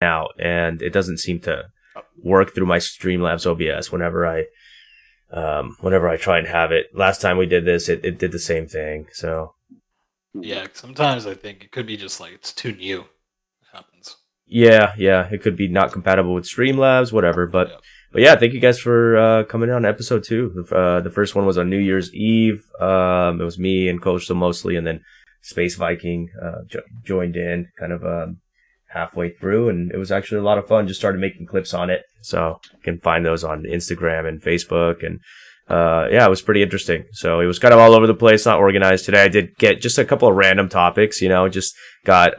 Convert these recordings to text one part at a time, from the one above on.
out, and it doesn't seem to work through my Streamlabs OBS whenever I try and have it. Last time we did this, it did the same thing. So yeah, sometimes I think it could be just like it's too new. It happens. yeah, it could be not compatible with Streamlabs, whatever. But yeah, thank you guys for coming on episode 2. The first one was on New Year's Eve. It was me and Coastal mostly, and then Space Viking joined in kind of halfway through, and it was actually a lot of fun. Just started making clips on it, so you can find those on Instagram and Facebook, and yeah, it was pretty interesting. So it was kind of all over the place, not organized today. I did get just a couple of random topics, just got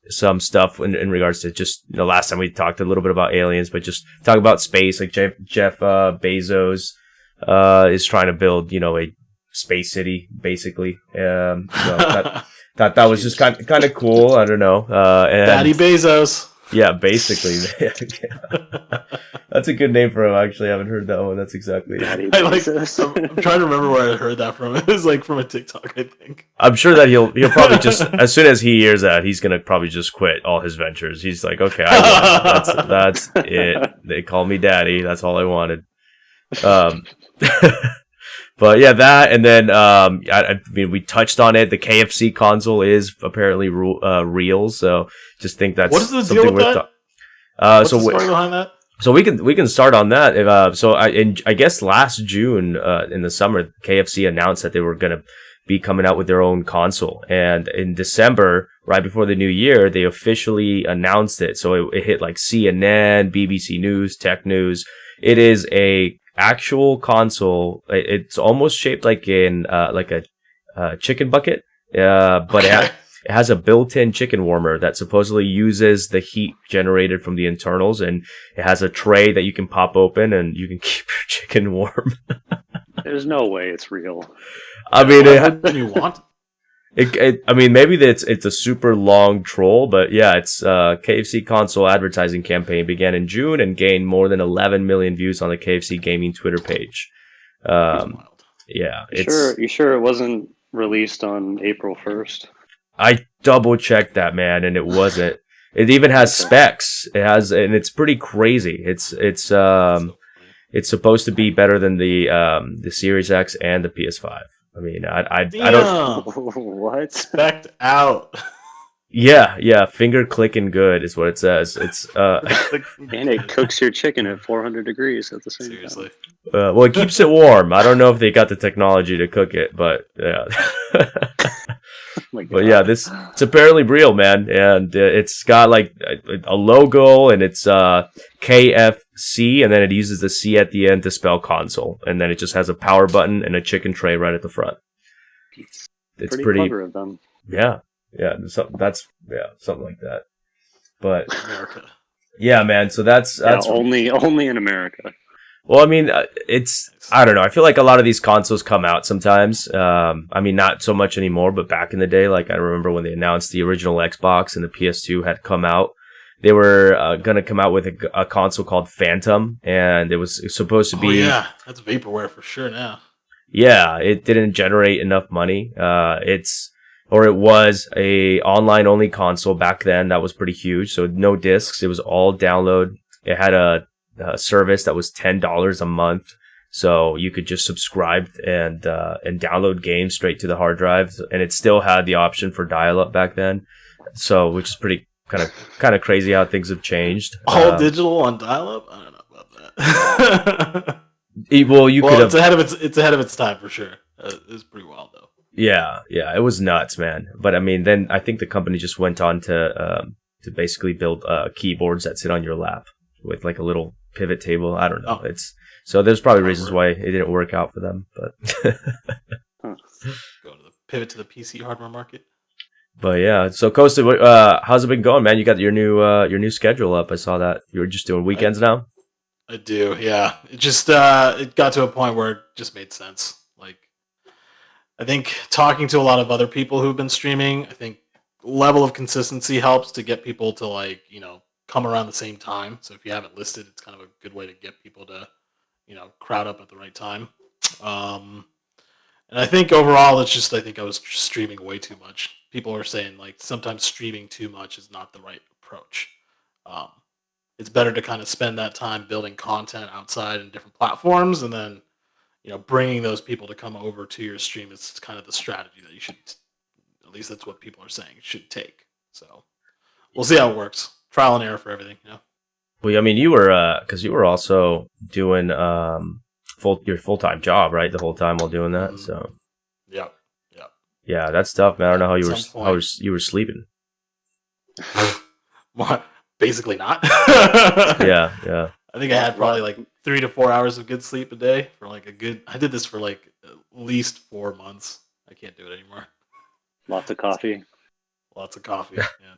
some stuff in regards to just, last time we talked a little bit about aliens, but just talk about space. Like Jeff Bezos is trying to build, a space city, basically. So thought that was just kind of cool. I don't know. And Daddy Bezos. Yeah, basically. That's a good name for him. Actually, I haven't heard that one. That's exactly. I'm trying to remember where I heard that from. It was like from a TikTok, I think. I'm sure that he'll probably just, as soon as he hears that, he's gonna probably just quit all his ventures. He's like, okay, that's it. They call me daddy. That's all I wanted. But yeah, that, and then I mean, we touched on it. The KFC console is apparently real, so just think that's what is the deal with that? What's the story behind that? So we can start on that. I guess last June in the summer, KFC announced that they were gonna be coming out with their own console, and in December, right before the new year, they officially announced it. So it hit like CNN, BBC News, Tech News. It is a actual console. It's almost shaped like a chicken bucket, but it has a built-in chicken warmer that supposedly uses the heat generated from the internals, and it has a tray that you can pop open and you can keep your chicken warm. There's no way it's real. I mean, you want? I mean, maybe it's a super long troll, but yeah, it's KFC console advertising campaign began in June and gained more than 11 million views on the KFC gaming Twitter page. Yeah, you sure it wasn't released on April 1st? I double checked that, man, and it wasn't. It even has specs. It has, and it's pretty crazy. It's supposed to be better than the Series X and the PS5. I mean, I don't. What? Spec out. Yeah, finger clicking good is what it says. It's and it cooks your chicken at 400 degrees at the same Seriously. time. Well, it keeps it warm. I don't know if they got the technology to cook it, but yeah. But yeah, it's apparently real, man, and it's got like a logo, and it's KFC, and then it uses the C at the end to spell console, and then it just has a power button and a chicken tray right at the front. It's pretty clever of them. Yeah, something like that. But America. Yeah, man. So that's only in America. Well, I mean, I don't know. I feel like a lot of these consoles come out sometimes. I mean, not so much anymore, but back in the day, like I remember when they announced the original Xbox and the PS2 had come out, they were going to come out with a console called Phantom, and it was supposed to be... Oh, yeah. That's vaporware for sure now. Yeah, it didn't generate enough money. It was a online-only console back then that was pretty huge, so no discs. It was all download. It had a service that was $10 a month, so you could just subscribe and download games straight to the hard drive, and it still had the option for dial-up back then, so which is pretty kind of crazy how things have changed. All digital on dial-up? I don't know about that. It's ahead of its time for sure. It's pretty wild though. Yeah, it was nuts, man. But I mean, then I think the company just went on to basically build keyboards that sit on your lap with like a little pivot table. I don't know. So there's probably reasons why it didn't work out for them. But go to the pivot to the PC hardware market. But yeah, so Costa, how's it been going, man? You got your new schedule up. I saw that you were just doing weekends now. I do, yeah. It just it got to a point where it just made sense. Like, I think talking to a lot of other people who've been streaming, I think level of consistency helps to get people to come around the same time. So if you haven't listed, it's kind of a good way to get people to crowd up at the right time. And I think overall, it's just I think I was streaming way too much. People are saying like sometimes streaming too much is not the right approach. Um, it's better to kind of spend that time building content outside in different platforms, and then bringing those people to come over to your stream is kind of the strategy that you should. At least that's what people are saying should take. So we'll see how it works. Trial and error for everything. Well, I mean, you were because you were also doing your full-time job, right? The whole time while doing that. So yeah. Yeah, that's tough, man. I don't know how you were sleeping. Basically not. Yeah. I think I had probably like 3 to 4 hours of good sleep a day for like I did this for like at least 4 months. I can't do it anymore. Lots of coffee. Lots of coffee. Yeah.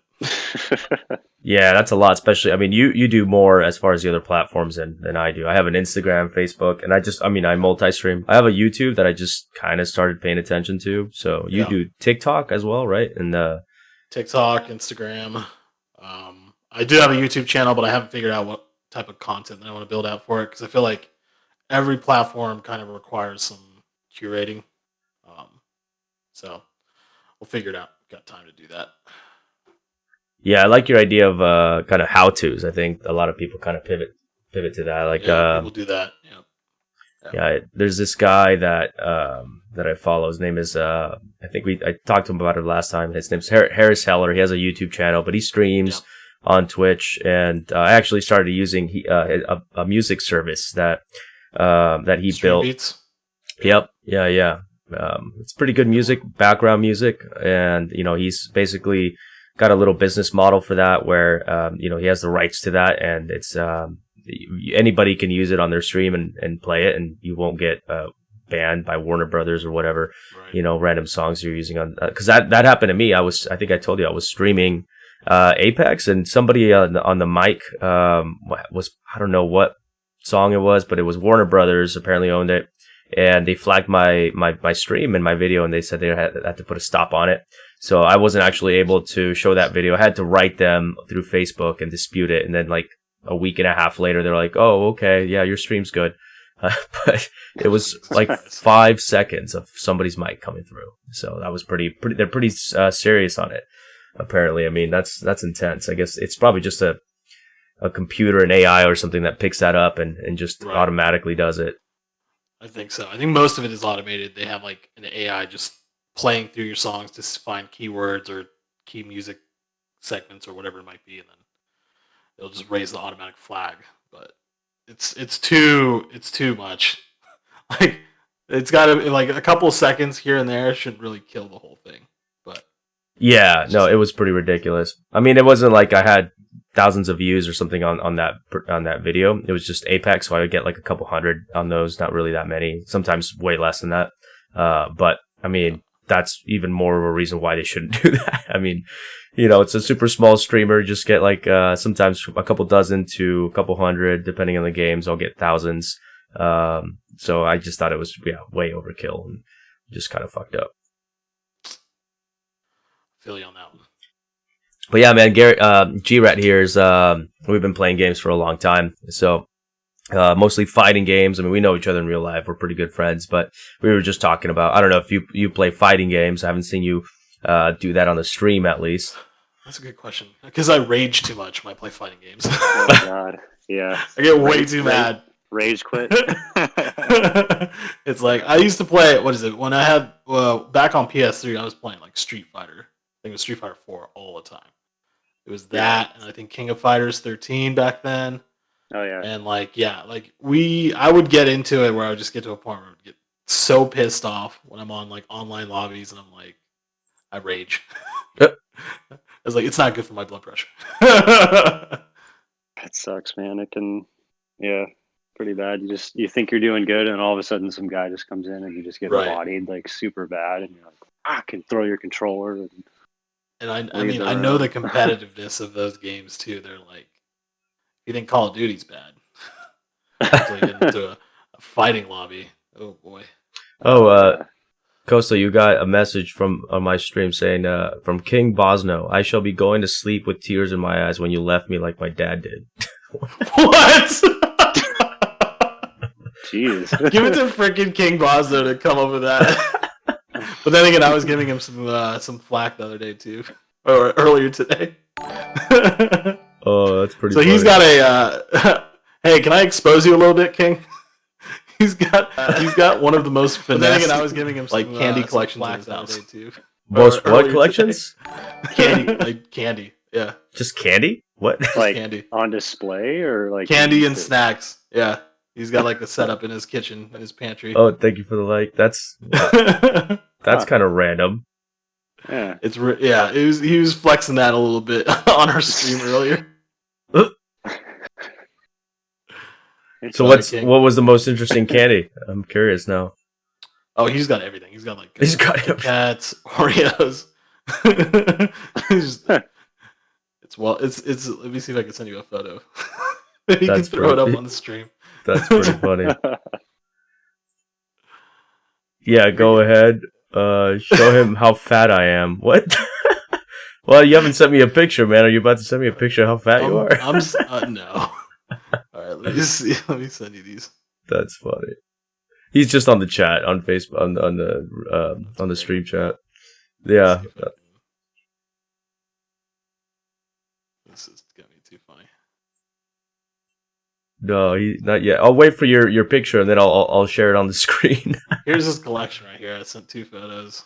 Yeah, that's a lot. Especially, I mean, you do more as far as the other platforms than I do. I have an Instagram, Facebook, and I multi-stream. I have a YouTube that I just kind of started paying attention to. So you do TikTok as well, right? And TikTok, Instagram. I do have a YouTube channel, but I haven't figured out what type of content that I want to build out for it, because I feel like every platform kind of requires some curating. So we'll figure it out. Got time to do that. Yeah, I like your idea of kind of how-tos. I think a lot of people kind of pivot to that. Like people do that. Yeah, there's this guy that I follow. His name is I talked to him about it last time. His name's Harris Heller. He has a YouTube channel, but he streams on Twitch, and I actually started using a music service that he Stream built. Beats? Yep. Yeah. It's pretty good music, background music, and he's basically got a little business model for that where he has the rights to that, and it's anybody can use it on their stream and play it, and you won't get banned by Warner Brothers or whatever. Right. Random songs you're using on, because that happened to me. I think I told you I was streaming Apex, and somebody on the mic was, I don't know what song it was, but it was Warner Brothers apparently owned it, and they flagged my stream and my video, and they said they had to put a stop on it. So I wasn't actually able to show that video. I had to write them through Facebook and dispute it, and then like a week and a half later, they're like, "Oh, okay, yeah, your stream's good." But it was like 5 seconds of somebody's mic coming through, so that was pretty. They're pretty serious on it. Apparently, I mean that's intense. I guess it's probably just a computer, an AI or something that picks that up and just automatically does it. I think so. I think most of it is automated. They have like an AI just playing through your songs to find keywords or key music segments or whatever it might be, and then it'll just raise the automatic flag. But it's too much. Like it's got to, like, a couple of seconds here and there shouldn't really kill the whole thing. But yeah, no, it was pretty ridiculous. I mean, it wasn't like I had thousands of views or something on that video. It was just Apex, so I would get like a couple hundred on those, not really that many, sometimes way less than that. But I mean, that's even more of a reason why they shouldn't do that. I mean, it's a super small streamer. Just get like sometimes a couple dozen to a couple hundred, depending on the games. I'll get thousands. So I just thought it was way overkill and just kind of fucked up. Feel you on that one. But yeah, man, Garrett, G-Rat here is, we've been playing games for a long time. So, mostly fighting games. I mean, we know each other in real life. We're pretty good friends, but we were just talking about, I don't know if you play fighting games. I haven't seen you, do that on the stream at least. That's a good question. Because I rage too much when I play fighting games. Oh, God. Yeah. I get way too mad. Rage quit. It's like, I used to play, what is it? When I had, back on PS3, I was playing like Street Fighter. I think it was Street Fighter 4 all the time. It was that, and I think King of Fighters 13 back then. Oh yeah. And I would get into it where I would just get to a point where I would get so pissed off when I'm on like online lobbies, and I'm like, I rage. Yep. I was like, it's not good for my blood pressure. That sucks, man. It can, pretty bad. You think you're doing good, and all of a sudden some guy just comes in and you just get bodied like super bad, and you're like, I can throw your controller. And I mean, I know the competitiveness of those games too. They're like, you think Call of Duty's bad? Actually, get into a fighting lobby. Oh boy. Costa, you got a message on my stream saying, from King Bosno, I shall be going to sleep with tears in my eyes when you left me like my dad did. What? Jeez. Give it to freaking King Bosno to come up with that. But then again, I was giving him some flack the other day too, or earlier today. Oh, that's pretty. So funny. he's got a. Hey, can I expose you a little bit, King? He's got one of the most finesse. I was giving him some, candy collections in his house too. Most what collections? Candy, like candy. Yeah. Just candy? What? Like candy on display or like candy and snacks. Yeah. He's got like a setup in his kitchen, in his pantry. Oh, thank you for the like. That's kind of random. Yeah. He was flexing that a little bit on our stream earlier. So what was the most interesting candy? I'm curious now. Oh, he's got everything. He's got like cats, Oreos. It's let me see if I can send you a photo. You can throw it up on the stream. That's pretty funny. Yeah, go ahead. Show him how fat I am. What? Well, you haven't sent me a picture, man. Are you about to send me a picture of how fat you are? No. All right, let me see. Let me send you these. That's funny. He's just on the chat on Facebook on the stream chat. Yeah. This is gonna be too funny. No, not yet. I'll wait for your picture and then I'll share it on the screen. Here's his collection right here. I sent 2 photos.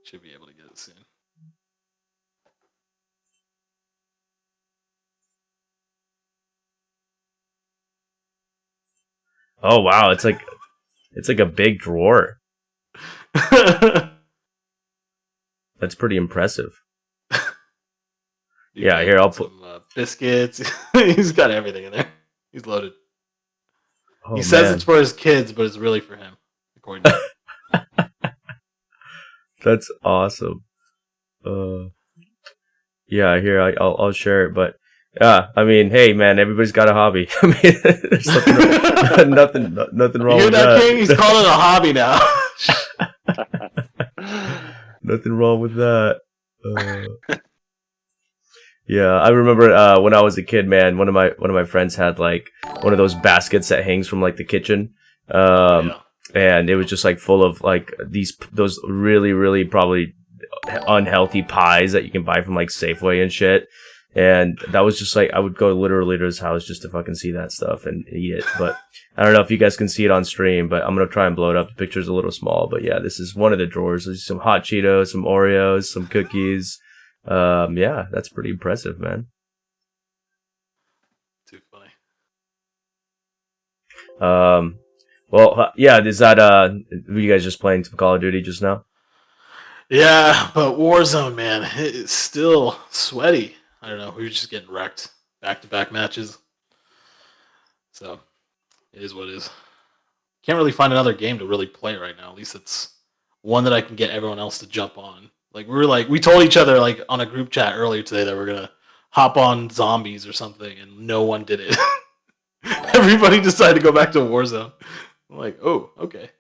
Should be able to get it soon. Oh wow, it's like a big drawer. That's pretty impressive. Yeah, here I'll put some biscuits. He's got everything in there. He's loaded. Oh, he says it's for his kids, but it's really for him, according to him. That's awesome. Yeah, here I'll share it, but yeah, I mean, hey man, everybody's got a hobby. I mean, there's nothing wrong with that. King? He's calling it a hobby now. Nothing wrong with that. Yeah, I remember when I was a kid, man. One of my friends had like one of those baskets that hangs from like the kitchen, and it was just like full of like those really really probably unhealthy pies that you can buy from like Safeway and shit. And that was just like I would go literally to his house just to fucking see that stuff and eat it. But I don't know if you guys can see it on stream, but I'm gonna try and blow it up. The picture's a little small, but yeah, this is one of the drawers. There's some hot Cheetos, some Oreos, some cookies. Yeah, that's pretty impressive, man. Too funny. Well, yeah, is that were you guys just playing some Call of Duty just now? Yeah, but Warzone, man, it's still sweaty. I don't know. We were just getting wrecked back-to-back matches. So, it is what it is. Can't really find another game to really play right now. At least it's one that I can get everyone else to jump on. Like, we told each other, like, on a group chat earlier today that we're going to hop on zombies or something, and no one did it. Everybody decided to go back to Warzone. I'm like, oh, okay.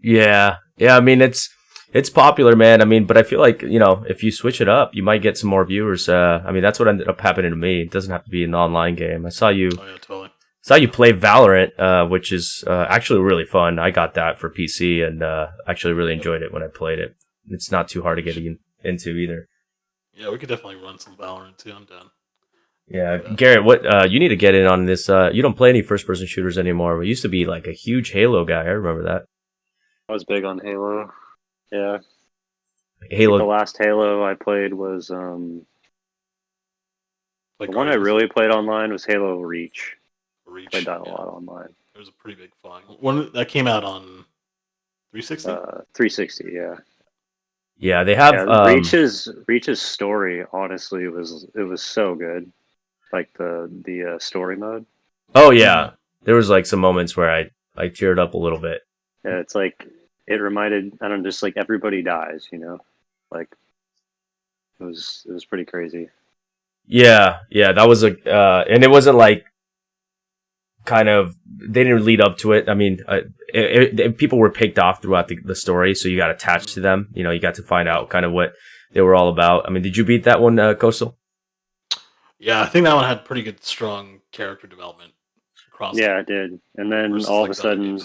Yeah, I mean, it's popular, man. I mean, but I feel like, you know, if you switch it up, you might get some more viewers. I mean, that's what ended up happening to me. It doesn't have to be an online game. I saw you. Oh, yeah, totally. Saw you play Valorant, which is actually really fun. I got that for PC and actually really enjoyed it when I played it. It's not too hard to get into either. Yeah, we could definitely run some Valorant too. I'm done. Yeah, Garrett, what you need to get in on this. You don't play any first-person shooters anymore. We used to be like a huge Halo guy. I remember that. I was big on Halo. Yeah. Halo. The last Halo I played was the one I really played online was Halo Reach. Played that a lot online. It was a pretty big following. One that came out on 360. 360, yeah. Yeah, they have Reach's story. Honestly, it was so good. Like the story mode. Oh yeah, there was like some moments where I teared up a little bit. Yeah, it's like it reminded. I don't know, just like everybody dies, you know, like it was pretty crazy. Yeah, that was and it wasn't like kind of they didn't lead up to it. I mean, people were picked off throughout the story, so you got attached to them. You know, you got to find out kind of what they were all about. I mean, did you beat that one, Coastal? Yeah, I think that one had pretty good, strong character development across. Yeah, it did. And then all of a sudden,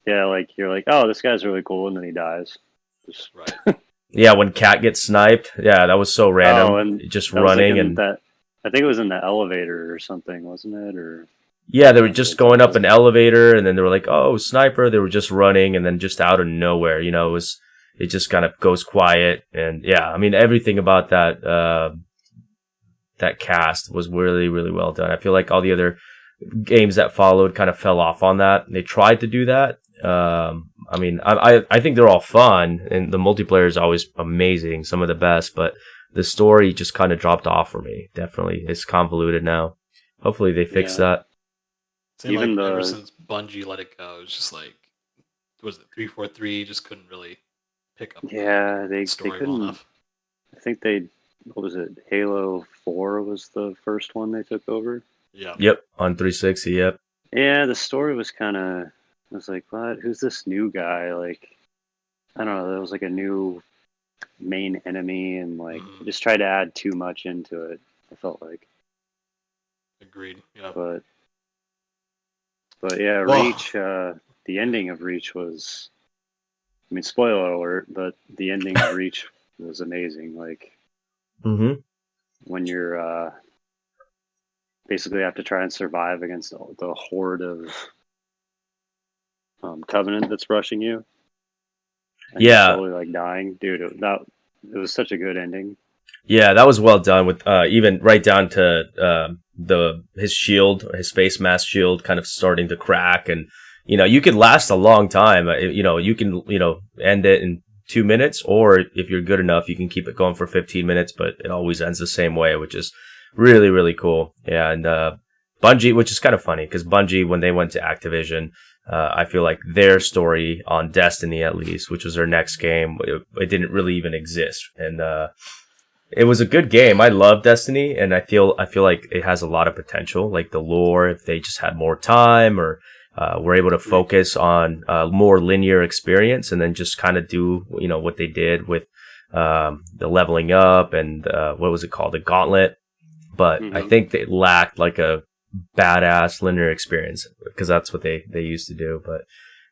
yeah, like you're like, oh, this guy's really cool, and then he dies. Just, right. Yeah, when Cat gets sniped. Yeah, that was so random. Oh, and Just that was like running in and that. I think it was in the elevator or something, wasn't it? Or yeah, they were yeah, just it's like going it up was. an elevator, and then they were like, "Oh, sniper!" They were just running, and then just out of nowhere, it just kind of goes quiet, and yeah, I mean, everything about that cast was really, really well done. I feel like all the other games that followed kind of fell off on that. They tried to do that. I mean, I think they're all fun, and the multiplayer is always amazing, some of the best, but the story just kind of dropped off for me. Definitely, it's convoluted now. Hopefully, they fix Yeah. that. Seemed Even like ever the since Bungie let it go, it's just like, was it 343? Just couldn't really pick up yeah, the they story well couldn't. enough. I think they what was it? Halo 4 was the first one they took over. Yeah. Yep, on 360. Yep. Yeah, the story was kind of. I was like, what? Who's this new guy? Like, I don't know. There was like a new main enemy, and like Mhm. they just tried to add too much into it. I felt like, Agreed. Yeah. but yeah, Well, Reach. The ending of Reach was. I mean, spoiler alert, but the ending of Reach was amazing. Like Mm-hmm. when you're basically have to try and survive against the horde of Covenant that's rushing you, and you're Yeah, slowly like dying, dude. It was such a good ending. yeah, that was well done with even right down to his shield, his face mask shield, kind of starting to crack, and you could last a long time. You can end it in 2 minutes, or if you're good enough, you can keep it going for 15 minutes. But it always ends the same way, which is really really cool. Yeah, and Bungie, which is kind of funny because Bungie, when they went to Activision, I feel like their story on Destiny, at least, which was their next game, it didn't really even exist, and it was a good game. I love Destiny, and I feel like it has a lot of potential. Like the lore, if they just had more time, or were able to focus on more linear experience, and then just kind of do what they did with the leveling up and what was it called, the Gauntlet. But I Hmm. think they lacked like a badass linear experience because that's what they used to do. But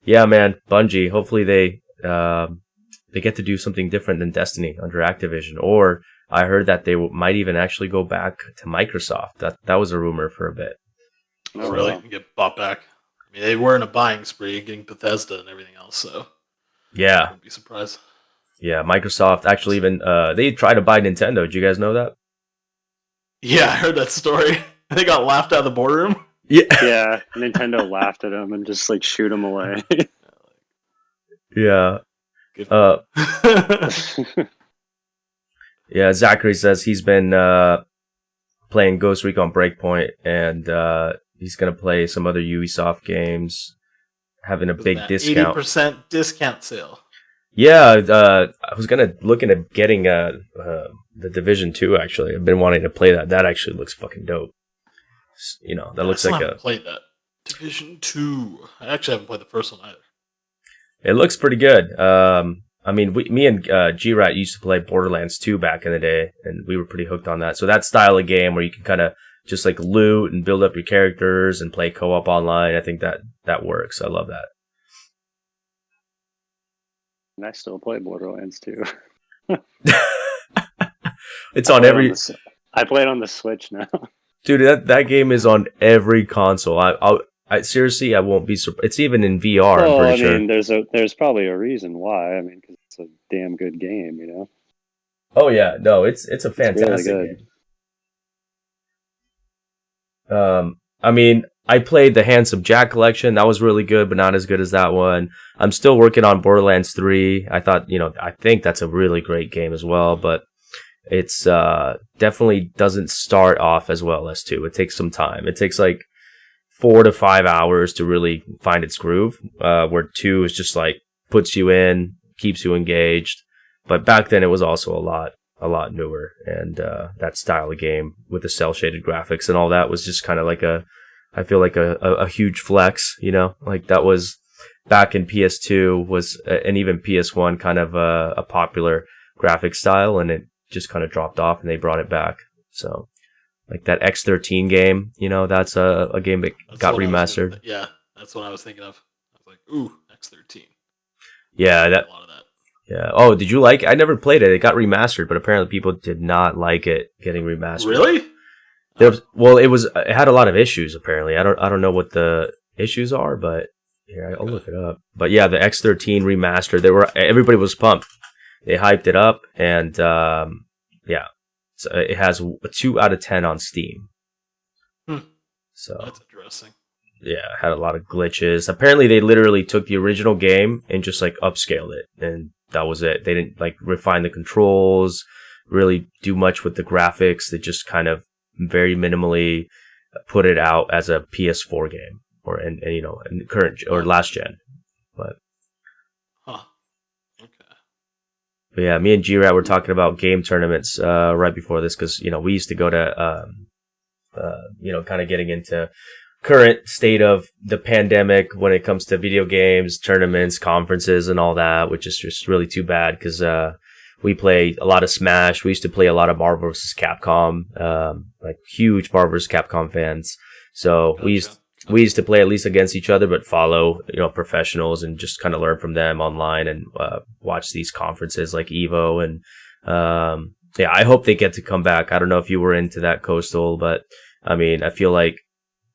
yeah, man, Bungie. Hopefully they get to do something different than Destiny under Activision, or I heard that they might even actually go back to Microsoft. That was a rumor for a bit. oh, Oh really? wow. Get bought back? I mean, they were in a buying spree, getting Bethesda and everything else, so Yeah, wouldn't be surprised. yeah. Microsoft actually even they tried to buy Nintendo. Did you guys know that? Yeah, I heard that story. They got laughed out of the boardroom. Yeah, Yeah, Nintendo laughed at him and just like shoot him away. yeah. Good Uh, for them. yeah. Zachary says he's been playing Ghost Recon Breakpoint, and he's gonna play some other Ubisoft games, having a Was big that discount. 80% discount sale? Yeah, I was looking at getting the Division 2. Actually, I've been wanting to play that. That actually looks fucking dope. That Yeah, I looks still like haven't played that. Division 2. I actually haven't played the first one either. it looks pretty good. I mean, me and G-Rat used to play Borderlands 2 back in the day, and we were pretty hooked on that. So that style of game where you can kind of just like loot and build up your characters and play co-op online, I think that works. I love that. And I still play Borderlands too. It's on every I play it on the Switch now. dude. That game is on every console. I seriously, I won't be surprised. It's even in VR. I'm Well, pretty I sure. mean, there's probably a reason why. I mean, because it's a damn good game, you know. Oh yeah, no, it's a It's really fantastic good. game. I mean, I played the Handsome Jack collection. That was really good, but not as good as that one. I'm still working on Borderlands 3. I think that's a really great game as well, but it's definitely doesn't start off as well as 2. It takes some time. It takes like 4 to 5 hours to really find its groove, where 2 is just like puts you in, keeps you engaged. But back then it was also a lot newer, and that style of game with the cell shaded graphics and all that was just kind of like I feel like a huge flex, like that was back in PS2 was, and even PS1 kind of a popular graphic style, and it just kind of dropped off and they brought it back. So like that X13 game, that's a game that That's got what I was remastered. yeah, that's what I was thinking of. I was like, ooh, X13. Yeah, A lot of that. Yeah. Oh, did you like it? I never played it. It got remastered, but apparently people did not like it getting remastered. Really? It had a lot of issues apparently. I don't know what the issues are, but here I'll look it up. But yeah, the X13 remastered. Everybody was pumped. They hyped it up, and yeah, so it has a 2 out of 10 on Steam. So that's interesting. Yeah, it had a lot of glitches. Apparently, they literally took the original game and just like upscaled it, and that was it. They didn't like refine the controls, really do much with the graphics. They just kind of very minimally put it out as a PS4 game, or and you know, in current or last gen. But But yeah, me and G-Rat were talking about game tournaments right before this because, you know, we used to go to, you know, kind of getting into current state of the pandemic when it comes to video games, tournaments, conferences, and all that, which is just really too bad because we play a lot of Smash. We used to play a lot of Marvel vs. Capcom, like huge Marvel vs. Capcom fans. So we used to play at least against each other, but follow, you know, professionals and just kind of learn from them online and watch these conferences like Evo. And yeah, I hope they get to come back. I don't know if you were into that, Coastal, but I mean, I feel like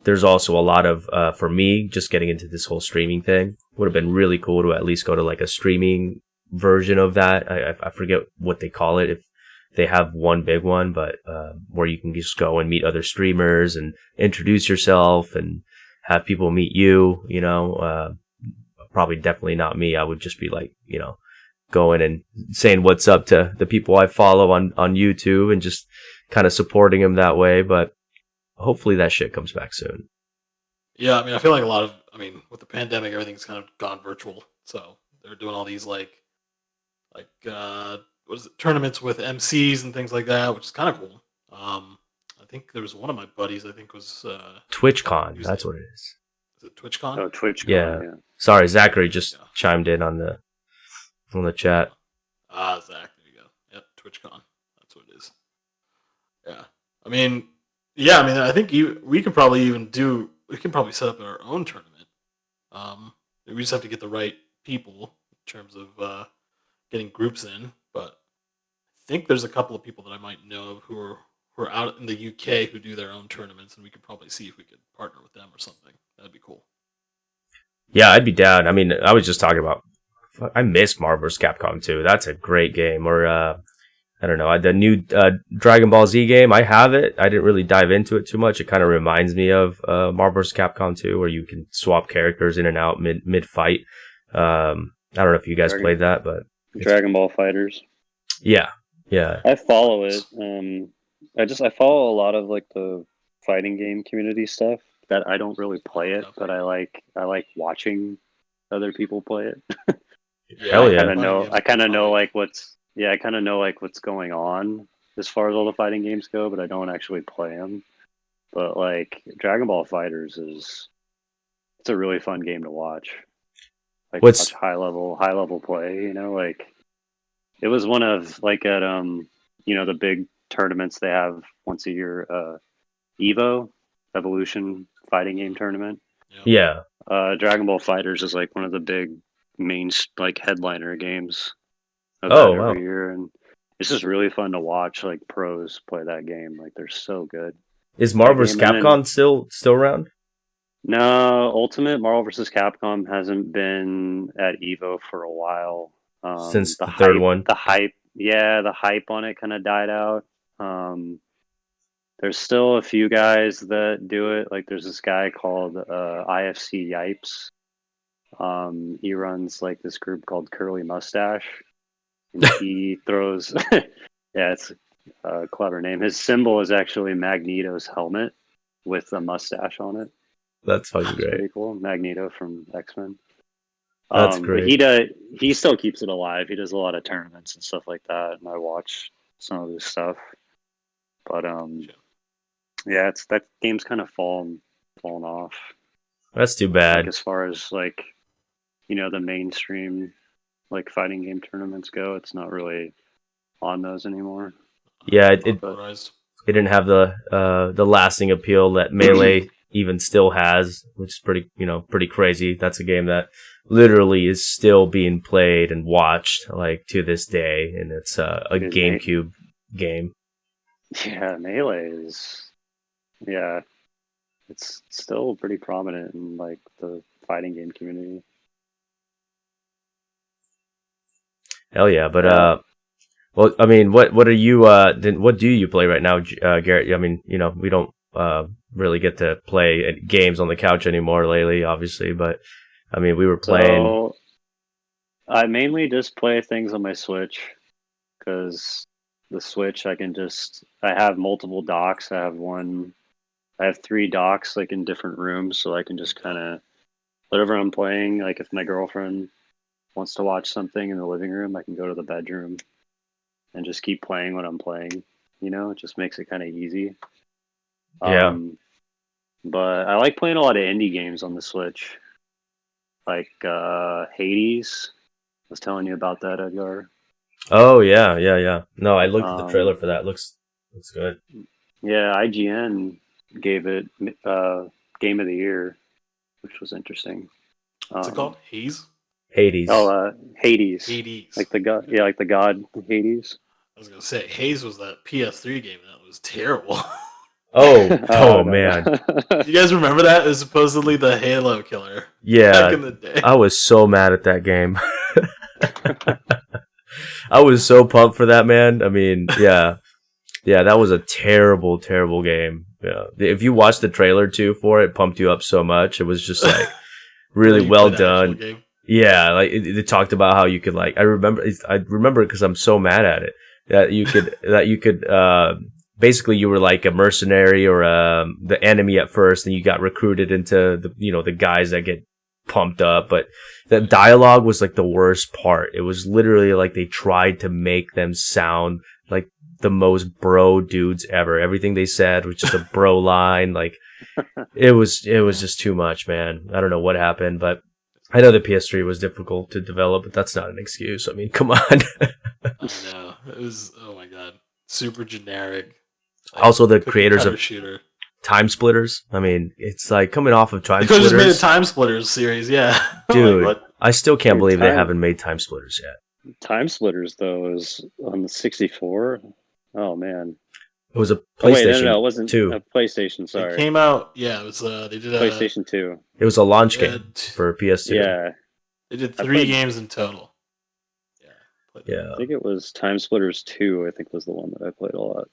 there's also a lot of, for me, just getting into this whole streaming thing would have been really cool to at least go to like a streaming version of that. I forget what they call it, if they have one big one, but where you can just go and meet other streamers and introduce yourself and have people meet you, you know, probably definitely not me. I would just be like, you know, going and saying what's up to the people I follow on YouTube and just kind of supporting them that way. But hopefully that shit comes back soon. Yeah, I mean, I feel like with the pandemic, everything's kind of gone virtual. So they're doing all these what is it, tournaments with MCs and things like that, which is kind of cool. I think there was one of my buddies, I think was TwitchCon. That's what it is. Is it TwitchCon? Oh, TwitchCon. Yeah. Sorry, Zachary just chimed in on the chat. Zach, there you go. Yep, TwitchCon. That's what it is. Yeah. I think we can probably set up our own tournament. We just have to get the right people in terms of getting groups in, but I think there's a couple of people that I might know of who are out in the UK who do their own tournaments, and we could probably see if we could partner with them or something. That'd be cool. Yeah, I'd be down. I mean, I was just talking about, I miss Marvel vs. Capcom 2. That's a great game. Or, I don't know, the new Dragon Ball Z game, I have it. I didn't really dive into it too much. It kind of reminds me of Marvel vs. Capcom 2, where you can swap characters in and out mid-fight. I don't know if you guys played that, but... Dragon Ball Fighters. Yeah. I follow it. I follow a lot of like the fighting game community stuff. That I don't really play it, but I like watching other people play it. Hell yeah! I kind of know what's going on as far as all the fighting games go, but I don't actually play them. But like Dragon Ball Fighters it's a really fun game to watch. Like watch high level play. You know, like it was one of like at you know, the big tournaments they have once a year, Evo, Evolution fighting game tournament. Yeah. Dragon Ball Fighters is like one of the big main like headliner games of every year, and it's just really fun to watch like pros play that game. Like they're so good. Is Marvel vs. Capcom still around? No, Ultimate Marvel vs. Capcom hasn't been at Evo for a while. Since the third one. The hype on it kind of died out. There's still a few guys that do it. Like there's this guy called IFC Yipes. He runs like this group called Curly Mustache. And he throws it's a clever name. His symbol is actually Magneto's helmet with a mustache on it. That's fucking great. Pretty cool. Magneto from X-Men. That's great. He still keeps it alive. He does a lot of tournaments and stuff like that, and I watch some of his stuff. But yeah, that game's kind of fallen off. That's too bad. Like, as far as like, you know, the mainstream like fighting game tournaments go, it's not really on those anymore. Yeah, it didn't have the lasting appeal that Melee even still has, which is pretty crazy. That's a game that literally is still being played and watched like to this day, and it's a GameCube game. Yeah, Melee it's still pretty prominent in like the fighting game community. Hell yeah, but well, I mean, what are you what do you play right now, Garrett? I mean, we don't really get to play games on the couch anymore lately, obviously, but I mean, we were playing. So I mainly just play things on my Switch because the Switch I have multiple docks. I have 3 docks like in different rooms, so I can just kind of whatever I'm playing. Like if my girlfriend wants to watch something in the living room, I can go to the bedroom and just keep playing what I'm playing. It just makes it kind of easy. Yeah. But I like playing a lot of indie games on the Switch, like Hades. I was telling you about that, Edgar. Oh yeah. No, I looked at the trailer for that. Looks good. Yeah, IGN gave it Game of the Year, which was interesting. What's it called? Hades. Oh, Hades. Hades. Like the god. Yeah, like the god Hades. I was gonna say Hades was that PS3 game that was terrible. Oh man. You guys remember that? It was supposedly the Halo killer. Yeah. Back in the day. I was so mad at that game. I was so pumped for that, man. I mean, yeah, that was a terrible, terrible game. Yeah, if you watched the trailer too for it, pumped you up so much. It was just like really well done. Yeah, like it talked about how you could like. I remember because I'm so mad at it that you could basically you were like a mercenary or the enemy at first, and you got recruited into the guys that get pumped up, but the dialogue was like the worst part. It was literally like they tried to make them sound like the most bro dudes ever. Everything they said was just a bro line. Like it was just too much, man. I don't know what happened, but I know the PS3 was difficult to develop, but that's not an excuse. I mean, come on. I know. It was, oh my god, super generic. Like, also, the creators of shooter. Time Splitters. I mean, it's like coming off of Time They could Splitters. have just made a Time Splitters series, yeah. Dude, like, I still can't believe they haven't made Time Splitters yet. Time Splitters, though, is on the 64. Oh, man. It was a PlayStation. No, it wasn't 2. a PlayStation, sorry. It came out, yeah, it was, they did a... PlayStation 2. It was a launch game for PS2. Yeah. They did 3 games in total. Yeah. I think it was Time Splitters 2, I think was the one that I played a lot.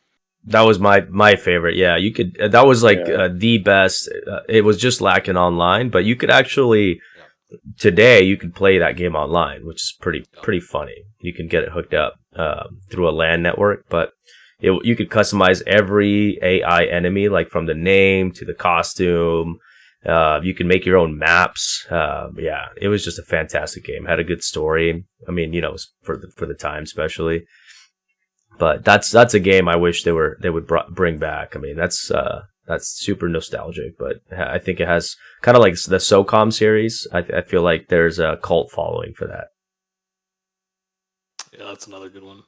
That was my favorite. Yeah, you could. That was like the best. It was just lacking online, but you could actually today you could play that game online, which is pretty funny. You can get it hooked up through a LAN network, but you could customize every AI enemy, like from the name to the costume. You can make your own maps. Yeah, it was just a fantastic game. Had a good story. I mean, for the time especially. But that's a game I wish they would bring back. I mean, that's super nostalgic, but I think it has kind of like the SOCOM series. I feel like there's a cult following for that. Yeah, that's another good one.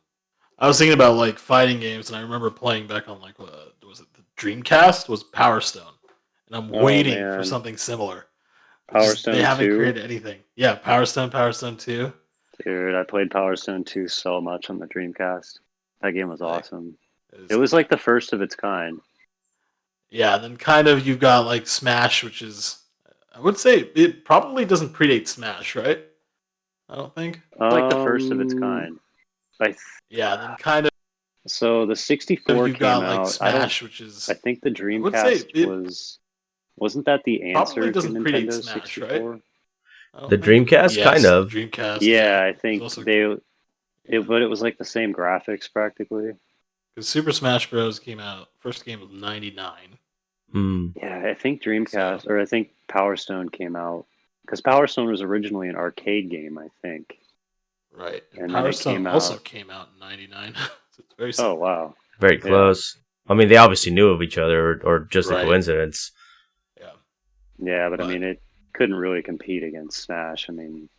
I was thinking about like fighting games, and I remember playing back on like was it the Dreamcast? Was Power Stone, and I'm waiting for something similar. Power Stone 2? They haven't created anything. Yeah, Power Stone 2. Dude, I played Power Stone 2 so much on the Dreamcast. That game was awesome. It was like the first of its kind. Yeah, and then kind of you've got like Smash, which is, I would say it probably doesn't predate Smash, right? I don't think. Like the first of its kind. Yeah, and then kind of. So the 64 you've came got out. Like Smash, which is. I think the Dreamcast wasn't that the answer probably doesn't to predate Nintendo Smash, 64? Right? The Dreamcast, kind of. Dreamcast. Yeah, I think but it was like the same graphics practically. Because Super Smash Bros. Came out, first game was 99. Yeah, I think Dreamcast, or I think Power Stone came out, because Power Stone was originally an arcade game, I think. Right. And Power Stone also came out in 99. So it's very similar. Oh, wow. Very close. Yeah. I mean, they obviously knew of each other, or just a coincidence. Yeah. Yeah, but I mean, it couldn't really compete against Smash. I mean,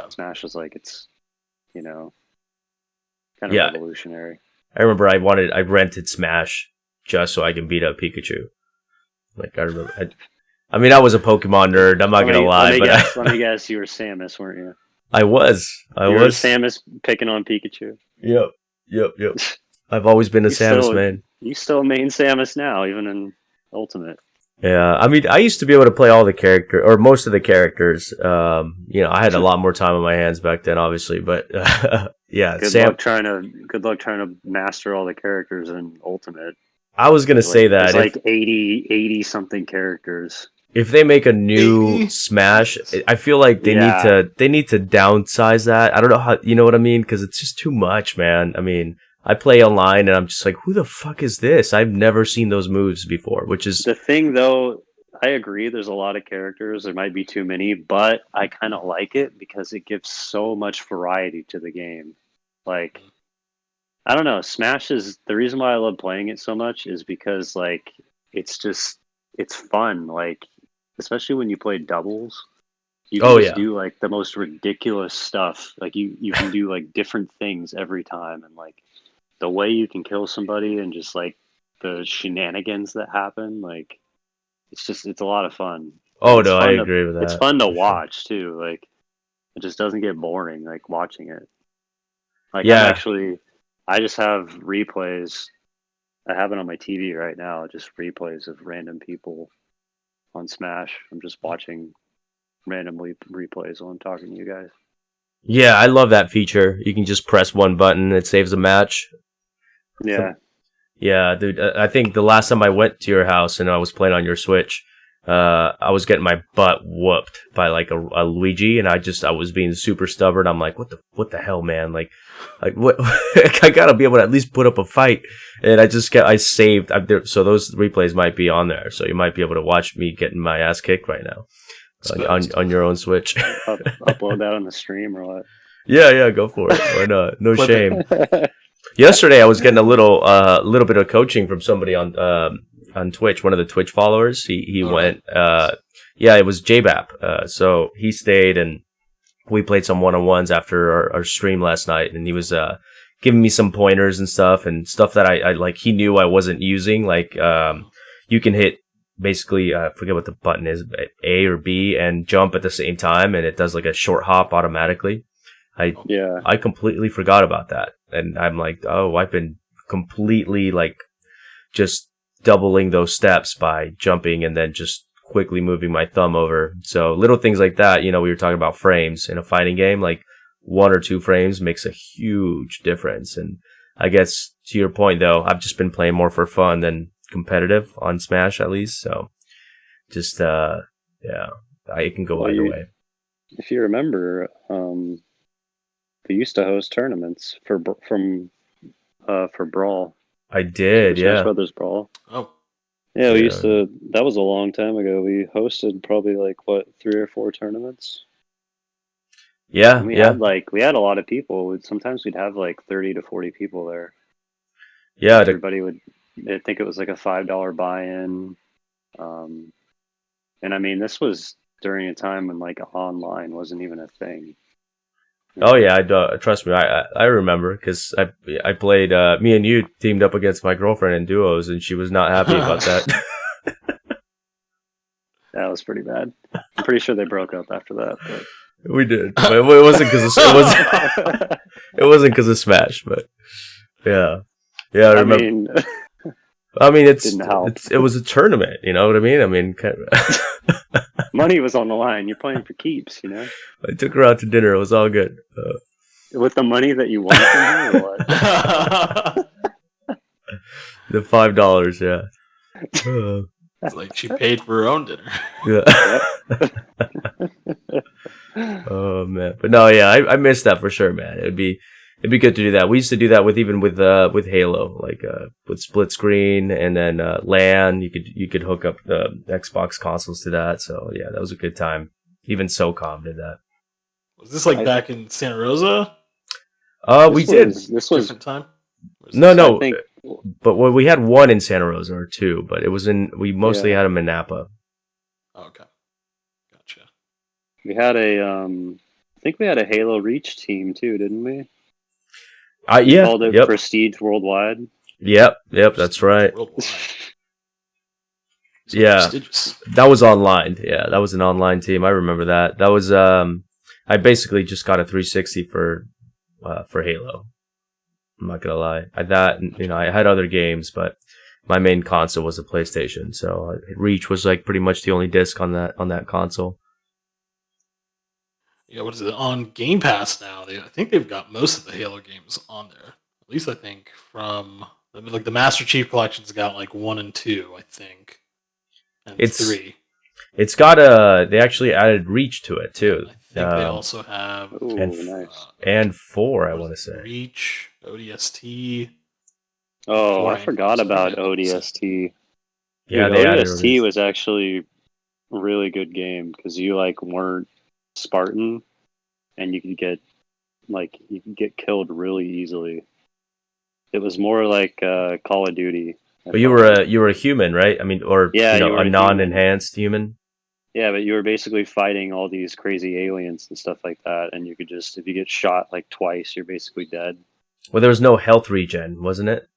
Smash was like, it's, kind of revolutionary. I remember I rented Smash just so I can beat up Pikachu. Like I remember. I mean, I was a Pokemon nerd. I'm not gonna lie, but let me guess, you were Samus, weren't you? I was. You were Samus picking on Pikachu. Yep. I've always been a Samus man. You still main Samus now, even in Ultimate. Yeah, I mean, I used to be able to play all the character or most of the characters. You know, I had a lot more time on my hands back then, obviously. But yeah, good luck trying to master all the characters in Ultimate. I was gonna say that it's like 80 something characters. If they make a new Smash, I feel like they need to downsize that. I don't know how, you know what I mean? Because it's just too much, man. I mean, I play online and I'm just like, who the fuck is this? I've never seen those moves before, which is the thing though. I agree. There's a lot of characters. There might be too many, but I kind of like it because it gives so much variety to the game. Like, I don't know. Smash is the reason why I love playing it so much is because like it's fun. Like, especially when you play doubles, you can just do like the most ridiculous stuff. Like you can do like different things every time, and like the way you can kill somebody and just like the shenanigans that happen, like it's a lot of fun. Oh no, I agree with that. It's fun to watch too. Like it just doesn't get boring like watching it. Like I just have replays. I have it on my TV right now, just replays of random people on Smash. I'm just watching randomly replays while I'm talking to you guys. Yeah, I love that feature. You can just press one button, it saves a match. Yeah. Yeah, dude. I think the last time I went to your house and I was playing on your Switch, I was getting my butt whooped by like a Luigi, and I was being super stubborn. I'm like, what the hell, man? Like what? I gotta be able to at least put up a fight. And I saved. So those replays might be on there, so you might be able to watch me getting my ass kicked right now on your own Switch. Upload that on the stream or what? Yeah, go for it. Why not? No shame. Yesterday, I was getting a little bit of coaching from somebody on Twitch. One of the Twitch followers. He went. It was JBAP. So he stayed and we played some one-on-ones after our stream last night, and he was giving me some pointers and stuff that I like. He knew I wasn't using. Like you can hit basically I forget what the button is, A or B, and jump at the same time, and it does like a short hop automatically. I completely forgot about that. And I'm like, oh, I've been completely like just doubling those steps by jumping and then just quickly moving my thumb over. So little things like that, you know, we were talking about frames in a fighting game, like 1 or 2 frames makes a huge difference. And I guess to your point though, I've just been playing more for fun than competitive on Smash at least. So just, it can go either way. If you remember, we used to host tournaments for Brawl. I did, Smash Brothers Brawl. Oh, yeah. We used to. That was a long time ago. We hosted probably like 3 or 4 tournaments. Yeah, and we had a lot of people. Sometimes we'd have like 30 to 40 people there. Yeah, everybody would. I think it was like a $5 buy-in. And I mean, this was during a time when like online wasn't even a thing. Oh yeah, trust me, I remember because I played. Me and you teamed up against my girlfriend in duos, and she was not happy about that. That was pretty bad. I'm pretty sure they broke up after that. But... We did, but it wasn't because it wasn't because of Smash, but yeah. I remember. I mean, it was a tournament. You know what I mean? I mean, money was on the line. You're playing for keeps, you know. I took her out to dinner. It was all good. With the money that you won from her, or what? The $5, yeah. It's like she paid for her own dinner. Yeah. Oh man, but no, yeah, I miss that for sure, man. It'd be good to do that. We used to do that with Halo, like with split screen and then LAN. You could hook up the Xbox consoles to that. So yeah, that was a good time. Even SOCOM did that. Was this like back in Santa Rosa? We did. This was different time. No. But we had one in Santa Rosa or 2, but it was we mostly had them in Napa. Oh, okay, gotcha. We had I think we had a Halo Reach team too, didn't we? Yeah. Called it Prestige Worldwide. Yep, that's right. So Yeah. prestigious. That was online. Yeah, that was an online team. I remember that. That was I basically just got a 360 for Halo. I'm not gonna lie. I had other games, but my main console was a PlayStation. So Reach was like pretty much the only disc on that console. Yeah, what is it on Game Pass now? I think they've got most of the Halo games on there. At least I think from like the Master Chief Collection's got like 1 and 2, I think, and It's 3. It's got they actually added Reach to it too. I think they also have Ooh, nice. And 4, I want to say. Reach, ODST. Oh, I Beforehand, forgot so about yeah, ODST. Yeah, Dude, they added ODST was actually a really good game because you like weren't Spartan, and you could get killed really easily. It was more like Call of Duty. But you were a human, right? I mean, or Yeah, you know, you were a a non-enhanced human. Yeah, but you were basically fighting all these crazy aliens and stuff like that, and you could just if you get shot like twice, you're basically dead. Well, there was no health regen, wasn't it?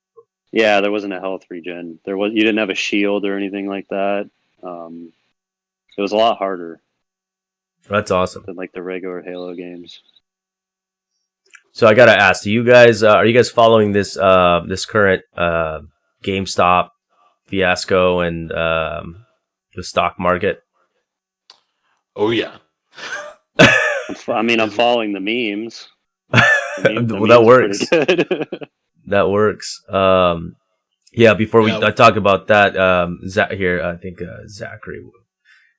Yeah, there wasn't a health regen. You didn't have a shield or anything like that. It was a lot harder That's awesome. than like the regular Halo games. So I gotta ask, are you guys following this this current GameStop fiasco and the stock market? Oh yeah. I'm following the memes. The Well, that memes are works. pretty good. That works. Yeah. Before Yeah. I talk about that, Zach here, I think Zachary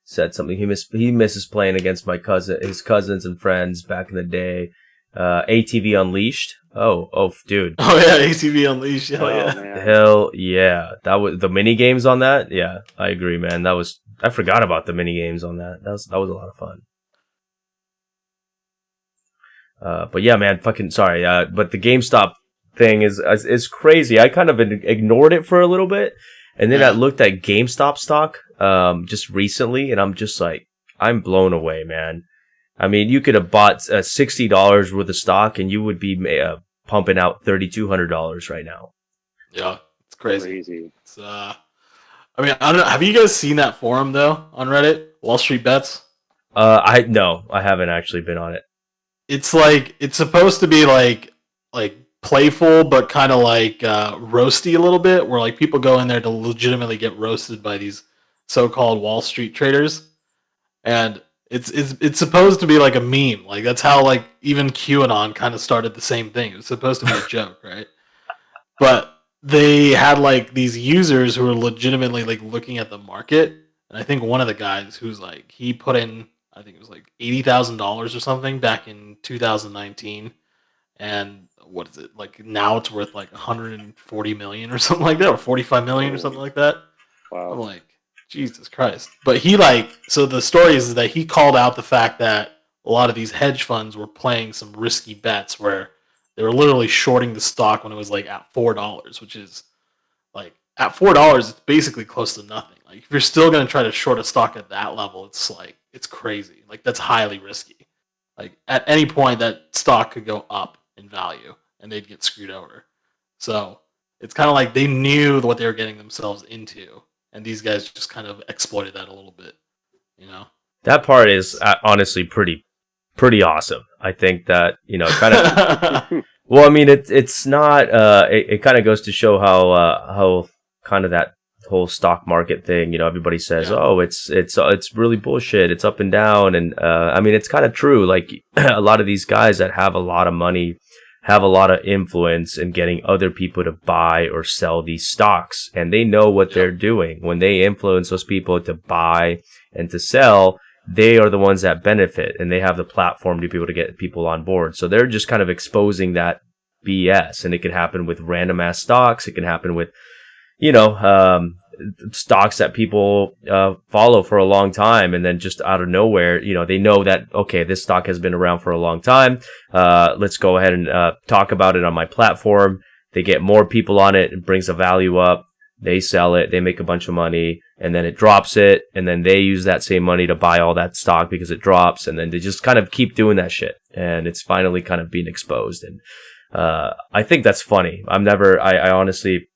said something. He misses playing against his cousins and friends back in the day. ATV Unleashed. Oh, dude. Oh yeah, ATV Unleashed. Hell yeah. Man. Hell yeah. That was the mini games on that. Yeah, I agree, man. I forgot about the mini games on that. That was a lot of fun. But yeah, man, fucking sorry. But the GameStop thing is crazy. I kind of ignored it for a little bit, and then I looked at GameStop stock just recently, and I'm just like, I'm blown away, man. I mean, you could have bought $60 worth of stock, and you would be pumping out $3,200 right now. Yeah, it's crazy. Crazy. I mean, I don't know. Have you guys seen that forum though on Reddit, Wall Street Bets? I haven't actually been on it. It's like it's supposed to be like playful, but kind of like roasty a little bit, where like people go in there to legitimately get roasted by these so-called Wall Street traders, and it's supposed to be like a meme. Like that's how like even QAnon kind of started the same thing. It was supposed to be a joke, right? But they had like these users who were legitimately like looking at the market, and I think one of the guys who's like he put in I think it was like $80,000 or something back in 2019, and what is it like now? It's worth like 140 million or something like that, or 45 million or something like that. Wow. I'm like, Jesus Christ! But he so the story is that he called out the fact that a lot of these hedge funds were playing some risky bets where they were literally shorting the stock when it was like at $4, which is like at $4, it's basically close to nothing. Like if you're still going to try to short a stock at that level, it's like it's crazy. Like that's highly risky. Like at any point that stock could go up in value and they'd get screwed over. So it's kind of like they knew what they were getting themselves into, and these guys just kind of exploited that a little bit. You know, that part is honestly pretty awesome. I think that kind of. Well, I mean, it's not. It kind of goes to show how kind of that whole stock market thing. Everybody says, "Oh, it's really bullshit. It's up and down," and I mean, it's kind of true. Like a lot of these guys that have a lot of money have a lot of influence in getting other people to buy or sell these stocks, and they know what they're doing when they influence those people to buy and to sell. They are the ones that benefit, and they have the platform to be able to get people on board. So they're just kind of exposing that BS, and it can happen with random ass stocks. It can happen with, stocks that people follow for a long time, and then just out of nowhere, they know that, okay, this stock has been around for a long time. Let's go ahead and talk about it on my platform. They get more people on it. It brings the value up. They sell it, they make a bunch of money, and then it drops it, and then they use that same money to buy all that stock because it drops, and then they just kind of keep doing that shit, and it's finally kind of being exposed. And I think that's funny. I honestly,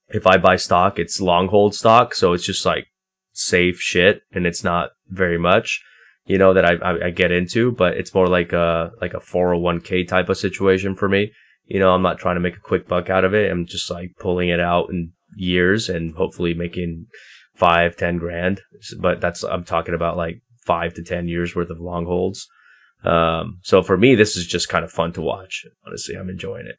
if I buy stock, it's long hold stock, so it's just like safe shit, and it's not very much, that I get into, but it's more like a 401k type of situation for me. I'm not trying to make a quick buck out of it. I'm just like pulling it out in years and hopefully making 5-10 grand. But I'm talking about like 5 to 10 years worth of long holds. So for me, this is just kind of fun to watch. Honestly, I'm enjoying it.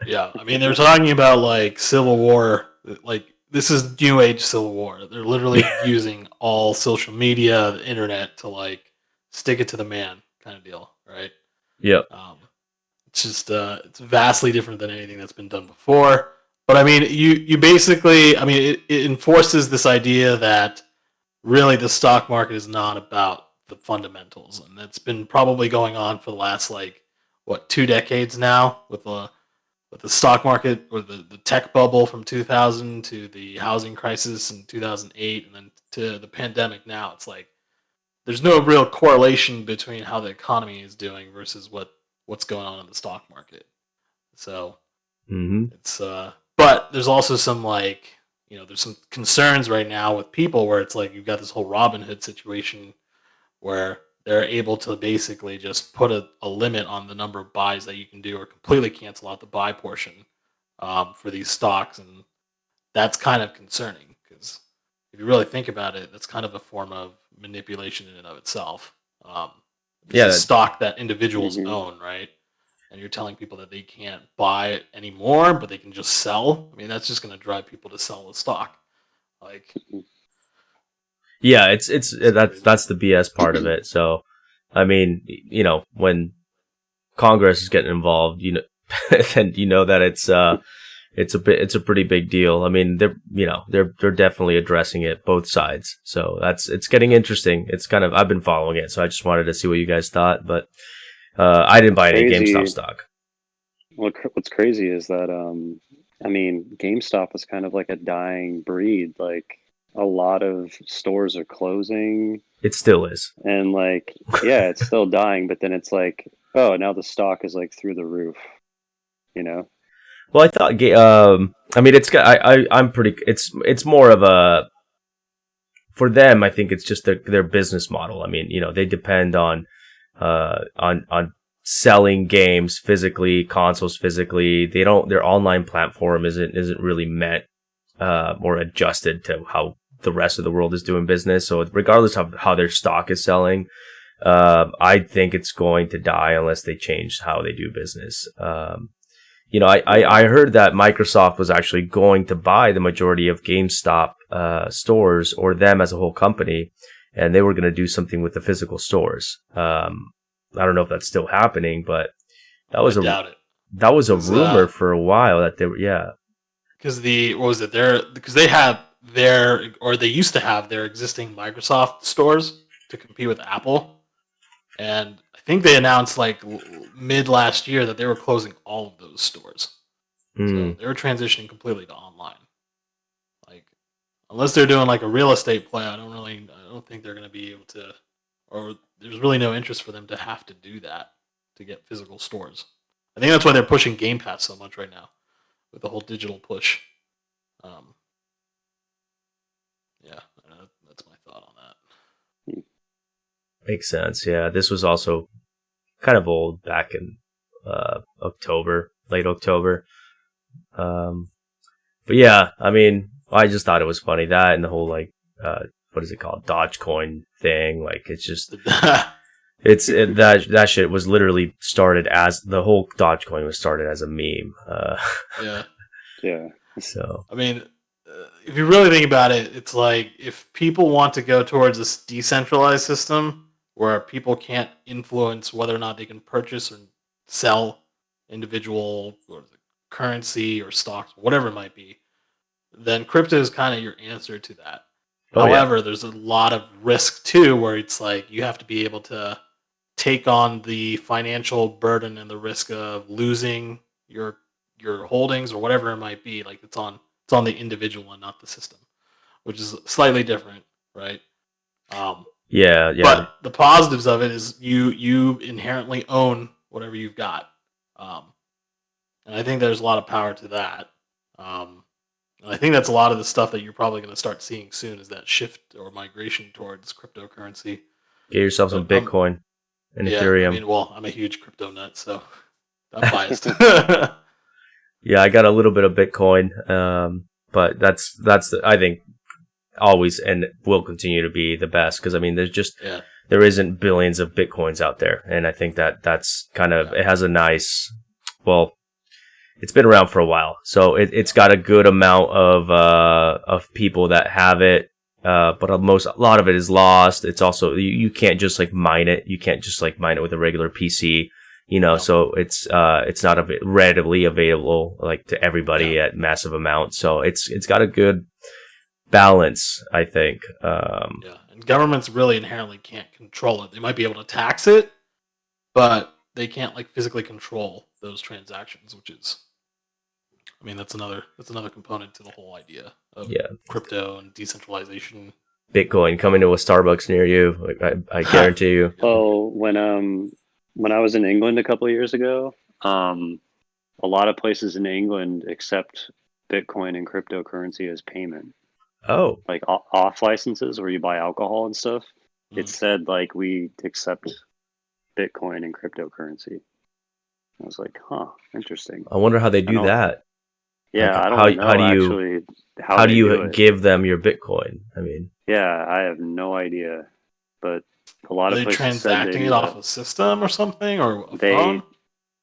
Yeah, I mean, they're talking about like Civil War, like this is New Age Civil War. They're literally using all social media, the internet to like stick it to the man kind of deal, right? Yep. It's just it's vastly different than anything that's been done before. But I mean, you basically, I mean, it enforces this idea that really the stock market is not about the fundamentals, and that's been probably going on for the last like 2 decades now with the stock market or the tech bubble from 2000 to the housing crisis in 2008 and then to the pandemic now. It's like there's no real correlation between how the economy is doing versus what's going on in the stock market. So it's but there's also some like there's some concerns right now with people where it's like you've got this whole Robin Hood situation where they're able to basically just put a limit on the number of buys that you can do or completely cancel out the buy portion for these stocks. And that's kind of concerning because if you really think about it, that's kind of a form of manipulation in and of itself. It's a stock that individuals own, right? And you're telling people that they can't buy it anymore, but they can just sell. I mean, that's just going to drive people to sell the stock. Like, yeah, that's the BS part of it. So, I mean, when Congress is getting involved, then that it's a pretty big deal. I mean, they're definitely addressing it both sides. So it's getting interesting. It's kind of I've been following it, so I just wanted to see what you guys thought, but I didn't buy any GameStop stock. What's crazy is that I mean, GameStop is kind of like a dying breed. Like a lot of stores are closing. It still is. And like, yeah, it's still dying, but then it's like, oh, now the stock is like through the roof, Well, I thought, I mean, I'm pretty, it's more of a, for them, I think it's just their business model. I mean, they depend on selling games physically, consoles physically. Their online platform isn't really meant, or adjusted to how the rest of the world is doing business. So regardless of how their stock is selling, I think it's going to die unless they change how they do business. I heard that Microsoft was actually going to buy the majority of GameStop stores, or them as a whole company, and they were going to do something with the physical stores. I don't know if that's still happening, but that was a rumor for a while that they were, yeah. Because they used to have their existing Microsoft stores to compete with Apple, and I think they announced like mid last year that they were closing all of those stores. So they were transitioning completely to online. Like, unless they're doing like a real estate play, I don't think they're going to be able to, or there's really no interest for them to have to do that to get physical stores. I think that's why they're pushing Game Pass so much right now with the whole digital push. Yeah, that's my thought on that. Makes sense. Yeah, this was also kind of old back in late October. But yeah, I mean, I just thought it was funny, that and the whole like what is it called, Dogecoin thing. Like, it's just that shit was literally started as, the whole Dogecoin was started as a meme. Yeah. So I mean, if you really think about it, it's like if people want to go towards this decentralized system where people can't influence whether or not they can purchase or sell individual or currency or stocks, whatever it might be, then crypto is kind of your answer to that. However, there's a lot of risk too, where it's like you have to be able to take on the financial burden and the risk of losing your holdings or whatever it might be. Like it's on the individual and not the system, which is slightly different, right? Yeah. But the positives of it is you inherently own whatever you've got, and I think there's a lot of power to that. And I think that's a lot of the stuff that you're probably going to start seeing soon is that shift or migration towards cryptocurrency. Get yourself some So, Bitcoin and yeah, I Ethereum. mean, well, I'm a huge crypto nut, so I'm biased. Yeah, I got a little bit of Bitcoin, but that's I think always and will continue to be the best because I mean there isn't billions of Bitcoins out there, and I think that's kind of it has a nice it's been around for a while, so it's got a good amount of people that have it, but a lot of it is lost. It's also you can't just like mine it. You can't just like mine it with a regular PC. So it's not a bit readily available like to everybody at massive amounts. So it's got a good balance, I think. And governments really inherently can't control it. They might be able to tax it, but they can't like physically control those transactions, which is, I mean, that's another component to the whole idea of crypto and decentralization. Bitcoin coming to a Starbucks near you, I guarantee you. Oh, when I was in England a couple of years ago, a lot of places in England accept Bitcoin and cryptocurrency as payment. Oh, like off licenses where you buy alcohol and stuff. It said like we accept Bitcoin and cryptocurrency. I was like, huh, interesting. I wonder how they do that. Yeah, like, I don't know how do you actually how do you give them your Bitcoin? I mean, yeah, I have no idea, but a lot Are of they places transacting said it off a system or something or a phone?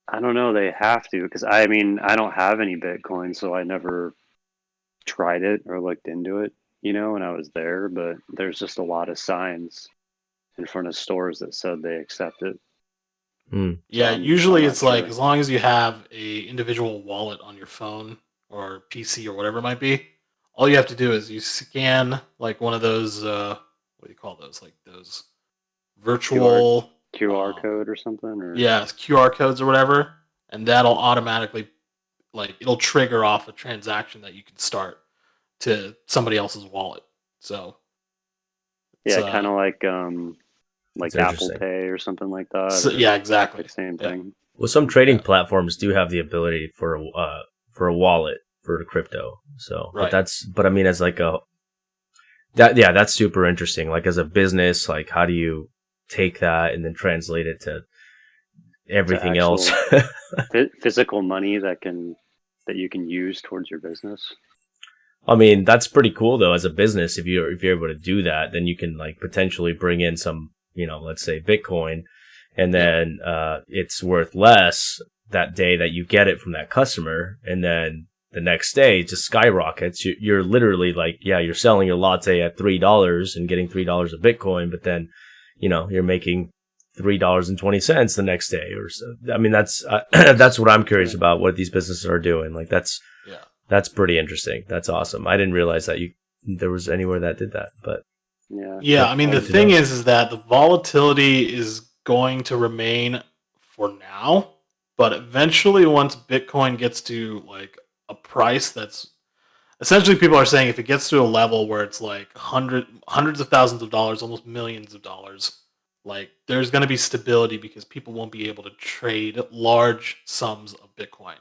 I don't know. They have to because I mean I don't have any Bitcoin, so I never tried it or looked into it. When I was there, but there's just a lot of signs in front of stores that said they accept it. Yeah, usually it's like as long as you have a individual wallet on your phone or PC or whatever it might be, all you have to do is you scan like one of those what do you call those? Like those virtual QR code or something, or QR codes or whatever, and that'll automatically like it'll trigger off a transaction that you can start to somebody else's wallet. So kind of like Apple Pay or something like that. So, yeah, exactly. Same thing. Well, some trading platforms do have the ability for a wallet for crypto. So, but I mean, as like that's super interesting. Like as a business, like how do you take that and then translate it to everything else? Physical money that you can use towards your business. I mean, that's pretty cool though. As a business, if you're able to do that, then you can like potentially bring in some, let's say Bitcoin, and then it's worth less that day that you get it from that customer, and then the next day it just skyrockets. You're literally like, you're selling your latte at $3 and getting $3 of Bitcoin, but then, you're making $3.20 the next day, or so. I mean, that's what I'm curious about. What these businesses are doing, like that's pretty interesting. That's awesome. I didn't realize that there was anywhere that did that, but yeah. I mean, the thing is that the volatility is going to remain for now, but eventually, once Bitcoin gets to like a price that's essentially, people are saying if it gets to a level where it's like hundreds of thousands of dollars, almost millions of dollars, like there's going to be stability because people won't be able to trade large sums of Bitcoin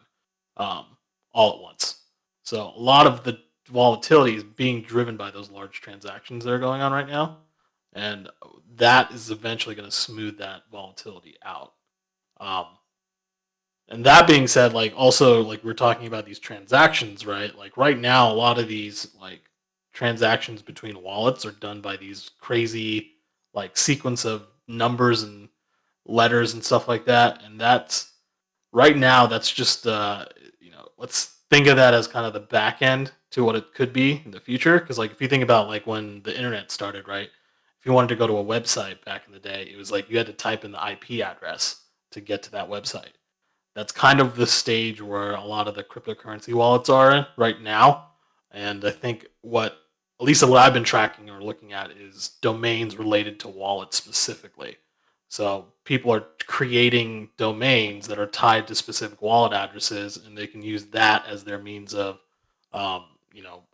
all at once. So a lot of the volatility is being driven by those large transactions that are going on right now, and that is eventually going to smooth that volatility out. And that being said, like also like we're talking about these transactions, right? Like right now, a lot of these like transactions between wallets are done by these crazy like sequence of numbers and letters and stuff like that. And that's right now, that's just let's think of that as kind of the back end to what it could be in the future. Because like if you think about like when the internet started, right? If you wanted to go to a website back in the day, it was like you had to type in the IP address to get to that website. That's kind of the stage where a lot of the cryptocurrency wallets are in right now. And I think at least what I've been tracking or looking at is domains related to wallets specifically. So people are creating domains that are tied to specific wallet addresses, and they can use that as their means of,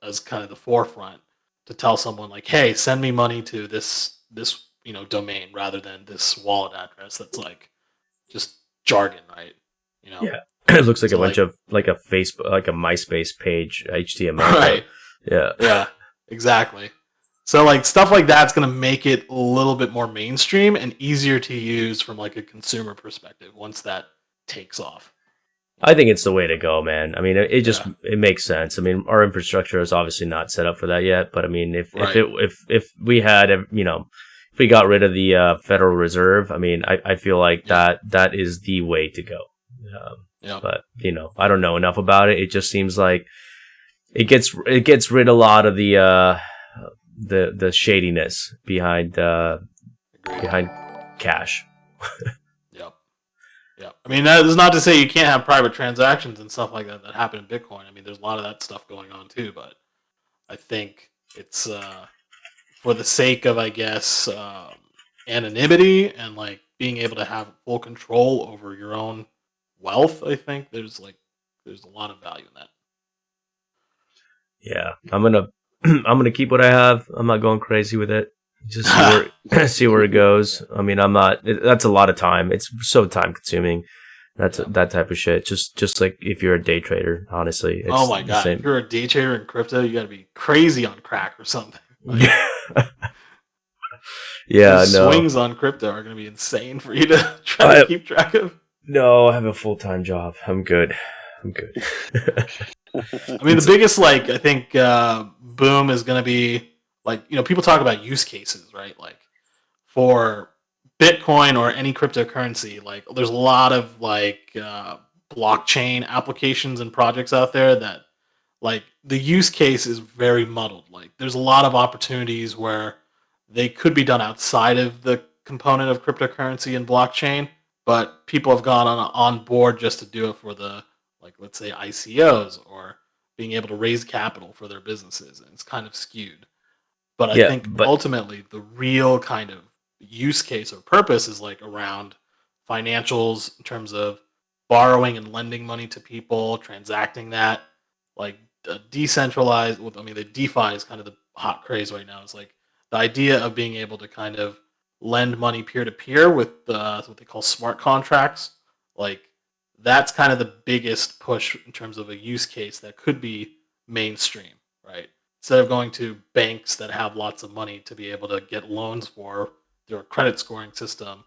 as kind of the forefront to tell someone like, hey, send me money to this domain rather than this wallet address that's like just jargon, right? Yeah, It looks like So, a bunch of like a Facebook, like a MySpace page, HTML. Right. Yeah. Exactly. So like stuff like that's going to make it a little bit more mainstream and easier to use from like a consumer perspective once that takes off. I think it's the way to go, man. I mean, it just it makes sense. I mean, our infrastructure is obviously not set up for that yet, but I mean, if we had, if we got rid of the Federal Reserve, I mean, I feel like that is the way to go. But I don't know enough about it. It just seems like it gets rid of a lot of the shadiness behind cash. Yeah, I mean, that is not to say you can't have private transactions and stuff like that happen in Bitcoin. I mean, there's a lot of that stuff going on too, but I think it's for the sake of, I guess, anonymity and like being able to have full control over your own wealth. I think there's a lot of value in that. Yeah, I'm gonna keep what I have. I'm not going crazy with it. Just see where it goes. I mean, that's a lot of time. It's so time consuming. That's that type of shit. Just like if you're a day trader, honestly. It's oh my god, if you're a day trader in crypto, you got to be crazy on crack or something. Like, yeah, no. Swings on crypto are going to be insane for you to try to keep track of. No, I have a full-time job. I'm good. I mean, the biggest, like, I think boom is going to be, like, people talk about use cases, right? Like, for Bitcoin or any cryptocurrency, like, there's a lot of, like, blockchain applications and projects out there that, like, the use case is very muddled. Like, there's a lot of opportunities where they could be done outside of the component of cryptocurrency and blockchain, but people have gone on board just to do it for the, like, let's say ICOs or being able to raise capital for their businesses, and it's kind of skewed. But I think ultimately the real kind of use case or purpose is like around financials in terms of borrowing and lending money to people, transacting that, like decentralized. I mean, the DeFi is kind of the hot craze right now. It's like the idea of being able to kind of lend money peer to peer with what they call smart contracts. Like that's kind of the biggest push in terms of a use case that could be mainstream, right? Instead of going to banks that have lots of money to be able to get loans for their credit scoring system,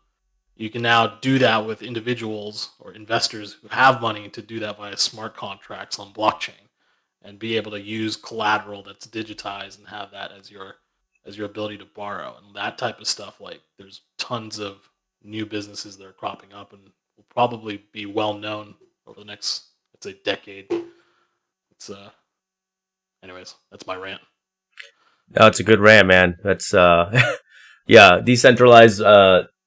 you can now do that with individuals or investors who have money to do that via smart contracts on blockchain and be able to use collateral that's digitized and have that as your ability to borrow. And that type of stuff, like there's tons of new businesses that are cropping up and will probably be well known over the next, let's say, decade. It's anyways, that's my rant. No, it's a good rant, man. That's yeah, decentralized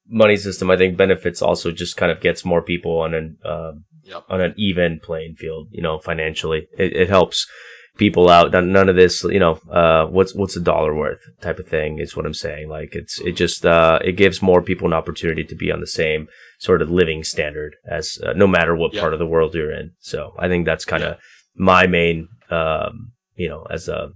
money system I think benefits also just kind of gets more people on an even playing field, financially. It helps people out. None of this, what's a dollar worth type of thing is what I'm saying. Like it gives more people an opportunity to be on the same sort of living standard as no matter what part of the world you're in. So I think that's kind of my main as a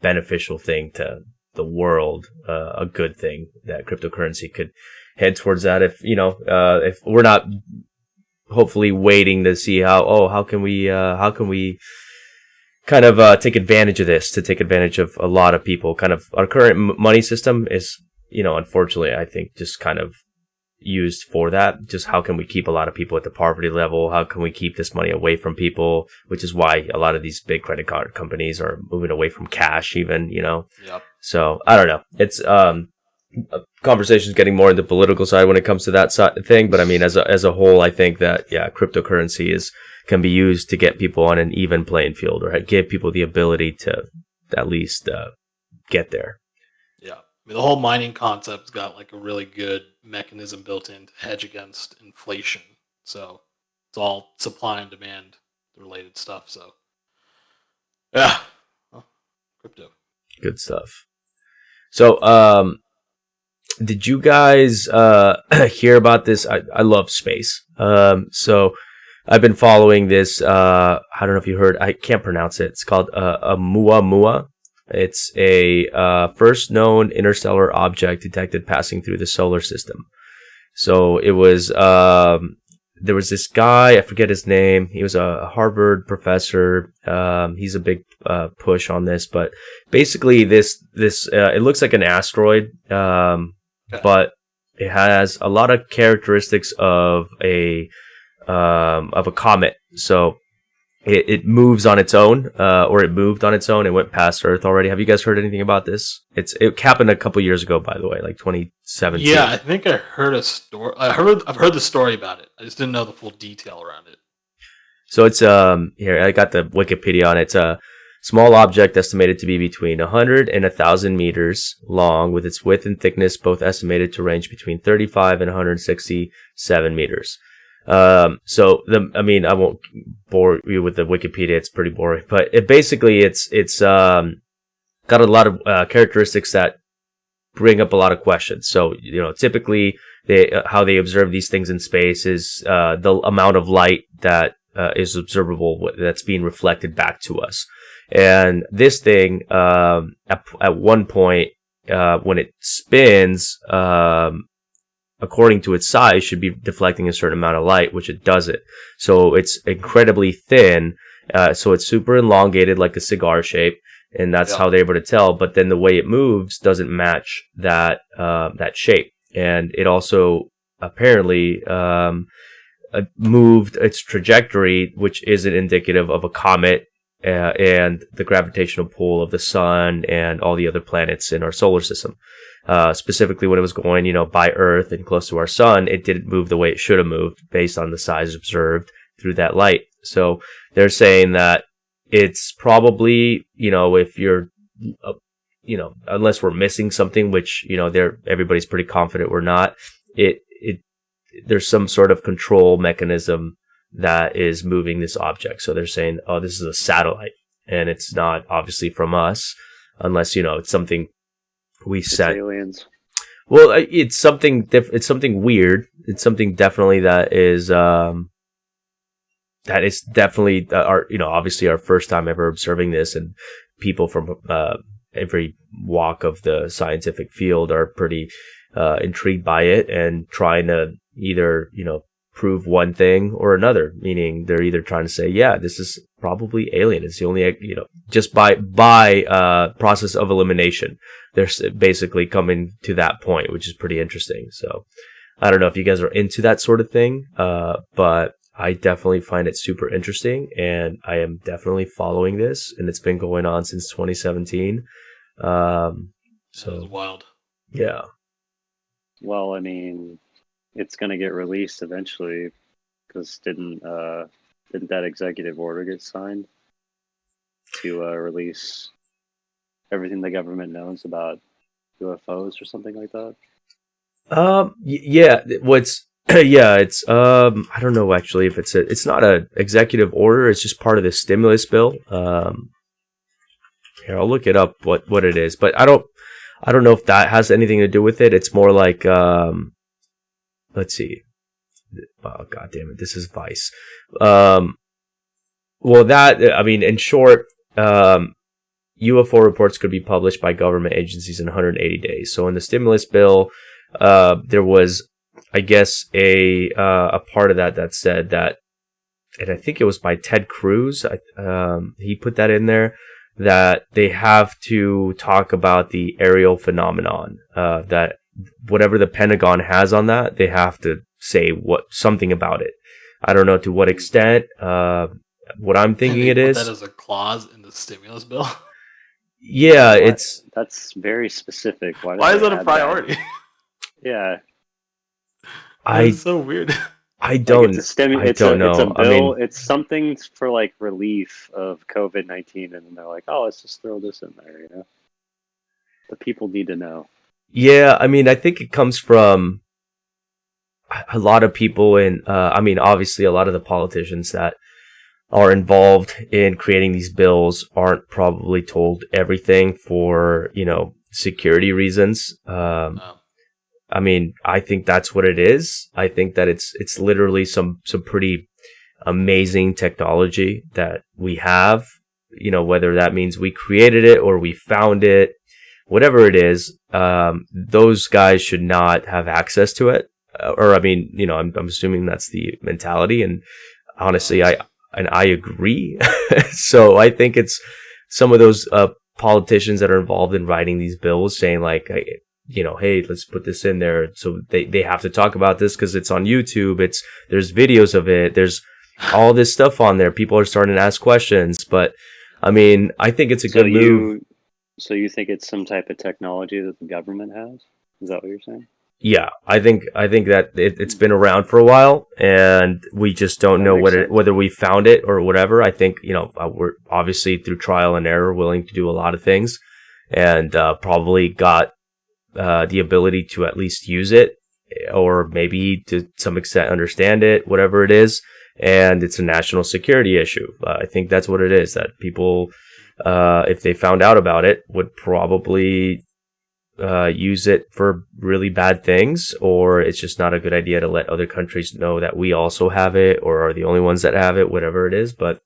beneficial thing to the world, a good thing that cryptocurrency could head towards that. If we're not hopefully waiting to see how can we kind of take advantage of this, to take advantage of a lot of people. Kind of our current money system is, unfortunately, I think just kind of used for that. Just how can we keep a lot of people at the poverty level? How can we keep this money away from people? Which is why a lot of these big credit card companies are moving away from cash even, Yep. So I don't know. It's conversation's getting more in the political side when it comes to that thing. But I mean, as a whole, I think that, cryptocurrency can be used to get people on an even playing field, or give people the ability to at least get there. Yeah. I mean, the whole mining concept's got like a really good mechanism built in to hedge against inflation. So it's all supply and demand related stuff. So yeah, crypto. Good stuff. So, did you guys hear about this? I love space. So I've been following this. I don't know if you heard. I can't pronounce it. It's called Oumuamua. It's a first known interstellar object detected passing through the solar system. So it was there was this guy, I forget his name. He was a Harvard professor. He's a big push on this, but basically this it looks like an asteroid, but it has a lot of characteristics of a comet. So it moves on its own, or it moved on its own. It went past Earth already. Have you guys heard anything about this? It happened a couple years ago, by the way, like 2017. Yeah, I think I heard a story. I've heard the story about it. I just didn't know the full detail around it. So it's here, I got the Wikipedia on it. It's a small object estimated to be between 100 and 1,000 meters long, with its width and thickness both estimated to range between 35 and 167 meters. I won't bore you with the Wikipedia. It's pretty boring, but it's got a lot of characteristics that bring up a lot of questions. So, typically how they observe these things in space is the amount of light that is observable, that's being reflected back to us. And this thing, at one point, when it spins, according to its size, should be deflecting a certain amount of light, which it doesn't. So it's incredibly thin. So it's super elongated, like a cigar shape, and that's how they're able to tell. But then the way it moves doesn't match that shape, and it also apparently moved its trajectory, which isn't indicative of a comet and the gravitational pull of the sun and all the other planets in our solar system. Specifically, when it was going, by Earth and close to our sun, it didn't move the way it should have moved based on the size observed through that light. So they're saying that it's probably, if you're, unless we're missing something, which, everybody's pretty confident we're not, there's some sort of control mechanism that is moving this object. So they're saying, oh, this is a satellite, and it's not obviously from us, unless, it's something we set. Aliens. Well, it's something it's something weird. It's something definitely that is definitely our, obviously our first time ever observing this, and people from every walk of the scientific field are pretty intrigued by it and trying to either, prove one thing or another, meaning they're either trying to say, yeah, this is probably alien. It's the only, just by process of elimination, they're basically coming to that point, which is pretty interesting. So I don't know if you guys are into that sort of thing, but I definitely find it super interesting, and I am definitely following this, and it's been going on since 2017. So it's wild. Yeah. Well, I mean, it's going to get released eventually, because didn't that executive order get signed to release everything the government knows about UFOs or something like that? Yeah. It's I don't know actually if it's not a executive order. It's just part of the stimulus bill. Here, I'll look it up what it is, but I don't know if that has anything to do with it. It's more like let's see. Oh, God damn it. This is Vice. In short, UFO reports could be published by government agencies in 180 days. So in the stimulus bill, there was, I guess, a part of that said that, and I think it was by Ted Cruz. He put that in there, that they have to talk about the aerial phenomenon, that whatever the Pentagon has on that, they have to say something about it. I don't know to what extent. What I'm thinking it is. That is a clause in the stimulus bill. Yeah, that's very specific. Why is that a priority? That? Yeah, it's so weird. I don't. It's a know. It's a bill. I mean, it's something for like relief of COVID-19, and then they're like, "Oh, let's just throw this in there." The people need to know. Yeah, I mean, I think it comes from a lot of people, and obviously, a lot of the politicians that are involved in creating these bills aren't probably told everything for security reasons. I mean, I think that's what it is. I think that it's literally some pretty amazing technology that we have, whether that means we created it or we found it, whatever it is, those guys should not have access to it. or I mean, you know, I'm assuming that's the mentality, and honestly, I agree. So I think it's some of those politicians that are involved in writing these bills saying like, you know, hey, let's put this in there. So they have to talk about this because it's on YouTube. There's videos of it. There's all this stuff on there. People are starting to ask questions. But I mean, I think it's a good move. So you think it's some type of technology that the government has? Is that what you're saying? Yeah, I think that it's been around for a while, and we just don't know whether we found it or whatever. I think, you know, we're obviously through trial and error willing to do a lot of things, and probably got the ability to at least use it, or maybe to some extent understand it, whatever it is. And it's a national security issue. I think that's what it is. That people, if they found out about it, would probably use it for really bad things, or it's just not a good idea to let other countries know that we also have it or are the only ones that have it, whatever it is. But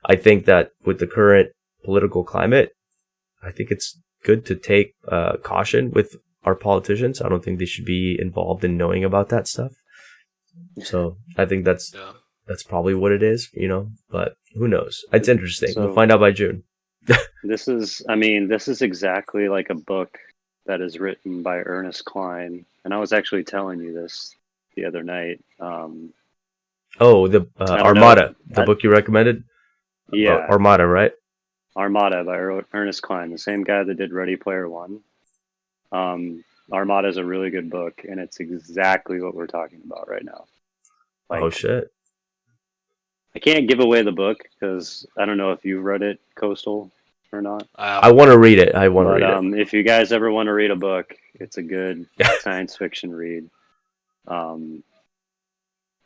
I think that with the current political climate, I think it's good to take caution with our politicians. I don't think they should be involved in knowing about that stuff. So I think that's probably what it is, you know, but who knows? It's interesting. So, we'll find out by June. This is exactly like a book that is written by Ernest Cline, and I was actually telling you this the other night. The Armada, the book you recommended? Yeah. Armada, right? Armada by Ernest Cline, the same guy that did Ready Player One. Armada is a really good book, and it's exactly what we're talking about right now. Like, oh, shit. I can't give away the book because I don't know if you've read it, Coastal, or not. I want to read it. If you guys ever want to read a book, it's a good science fiction read. I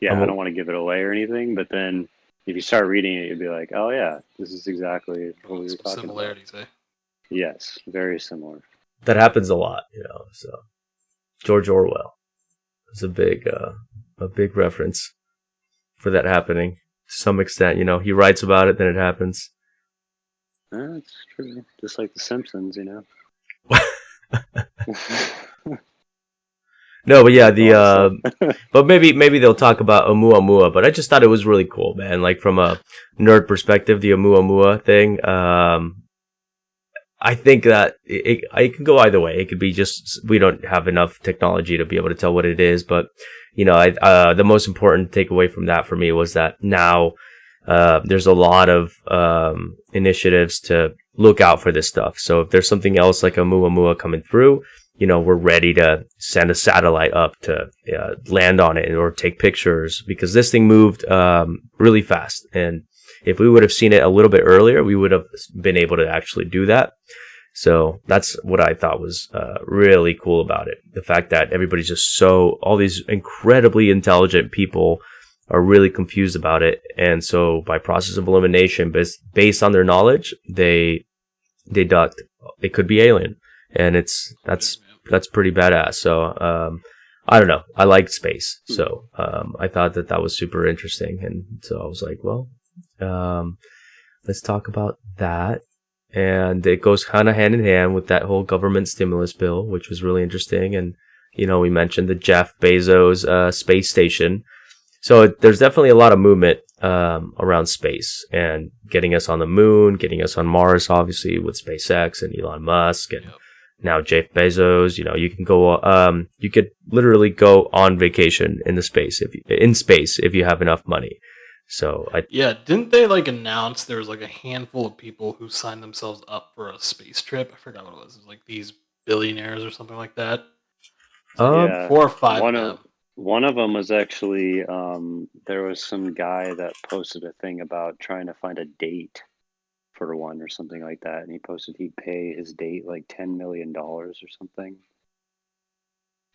don't want to give it away or anything, but then if you start reading it, you'll be like, oh yeah, this is exactly what we were talking similarities, about. Eh? Yes, very similar. That happens a lot, you know. So George Orwell is a big reference for that happening to some extent. You know, he writes about it, then it happens. That's true. Just like The Simpsons, you know. No, but yeah, but maybe they'll talk about Oumuamua. But I just thought it was really cool, man. Like from a nerd perspective, the Oumuamua thing. I think that it can go either way. It could be just we don't have enough technology to be able to tell what it is. But you know, the most important takeaway from that for me was that now there's a lot of initiatives to look out for this stuff. So if there's something else like Oumuamua coming through, you know, we're ready to send a satellite up to land on it or take pictures, because this thing moved really fast. And if we would have seen it a little bit earlier, we would have been able to actually do that. So that's what I thought was really cool about it. The fact that everybody's just all these incredibly intelligent people are really confused about it. And so by process of elimination, based on their knowledge, they deduct it could be alien. And that's pretty badass. So, I don't know. I like space. So, I thought that was super interesting. And so I was like, well, let's talk about that. And it goes kind of hand in hand with that whole government stimulus bill, which was really interesting. And, you know, we mentioned the Jeff Bezos, space station. So there's definitely a lot of movement, around space and getting us on the moon, getting us on Mars, obviously with SpaceX and Elon Musk and now Jeff Bezos. You know, you can go, you could literally go on vacation in space if you have enough money. So didn't they like announce there was like a handful of people who signed themselves up for a space trip? I forgot what it was. It was like these billionaires or something like that. 4 or 5 of them. One of them was actually there was some guy that posted a thing about trying to find a date for one or something like that, and he posted he'd pay his date like $10 million or something.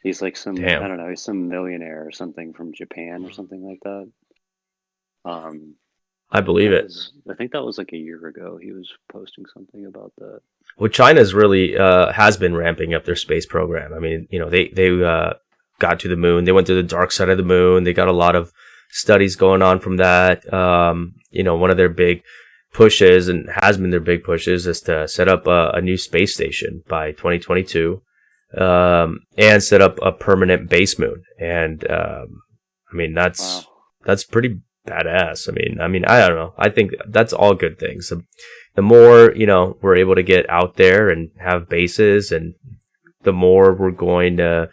He's like I don't know, he's some millionaire or something from Japan or something like that. I believe it. I think that was like a year ago. He was posting something about that. Well, China's really has been ramping up their space program. I mean, you know, they got to the moon. They went to the dark side of the moon. They got a lot of studies going on from that. You know, one of their big pushes, and has been their big pushes, is to set up a new space station by 2022. and set up a permanent base moon. And I mean, that's pretty badass. I mean, I don't know. I think that's all good things. The more, we're able to get out there and have bases, and the more we're going to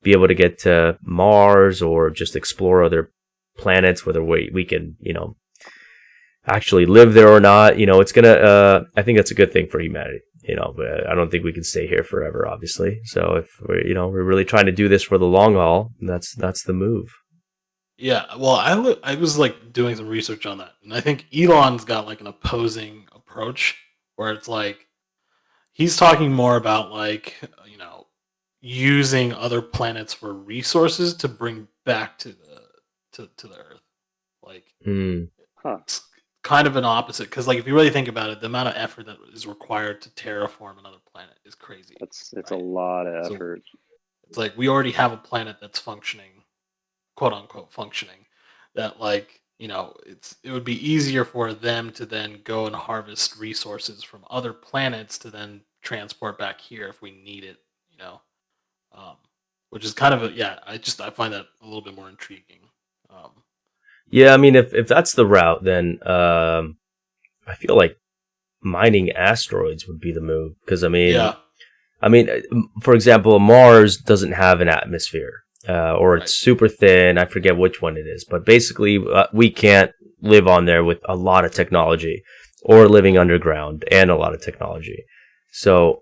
be able to get to Mars or just explore other planets, whether we can, actually live there or not. It's gonna, I think that's a good thing for humanity. But I don't think we can stay here forever, obviously. So if we're really trying to do this for the long haul, that's the move. Yeah, well, I was like doing some research on that, and I think Elon's got like an opposing approach where it's like he's talking more about like using other planets for resources to bring back to the Earth. Like, it's kind of an opposite, because like if you really think about it, the amount of effort that is required to terraform another planet is crazy. It's a lot of effort. So it's like we already have a planet that's functioning, quote unquote functioning, that like it would be easier for them to then go and harvest resources from other planets to then transport back here if we need it, which is kind of I find that a little bit more intriguing. Yeah, I mean, if that's the route, then I feel like mining asteroids would be the move, because for example, Mars doesn't have an atmosphere, or it's super thin. I forget which one it is, but basically, we can't live on there with a lot of technology, or living underground and a lot of technology. So,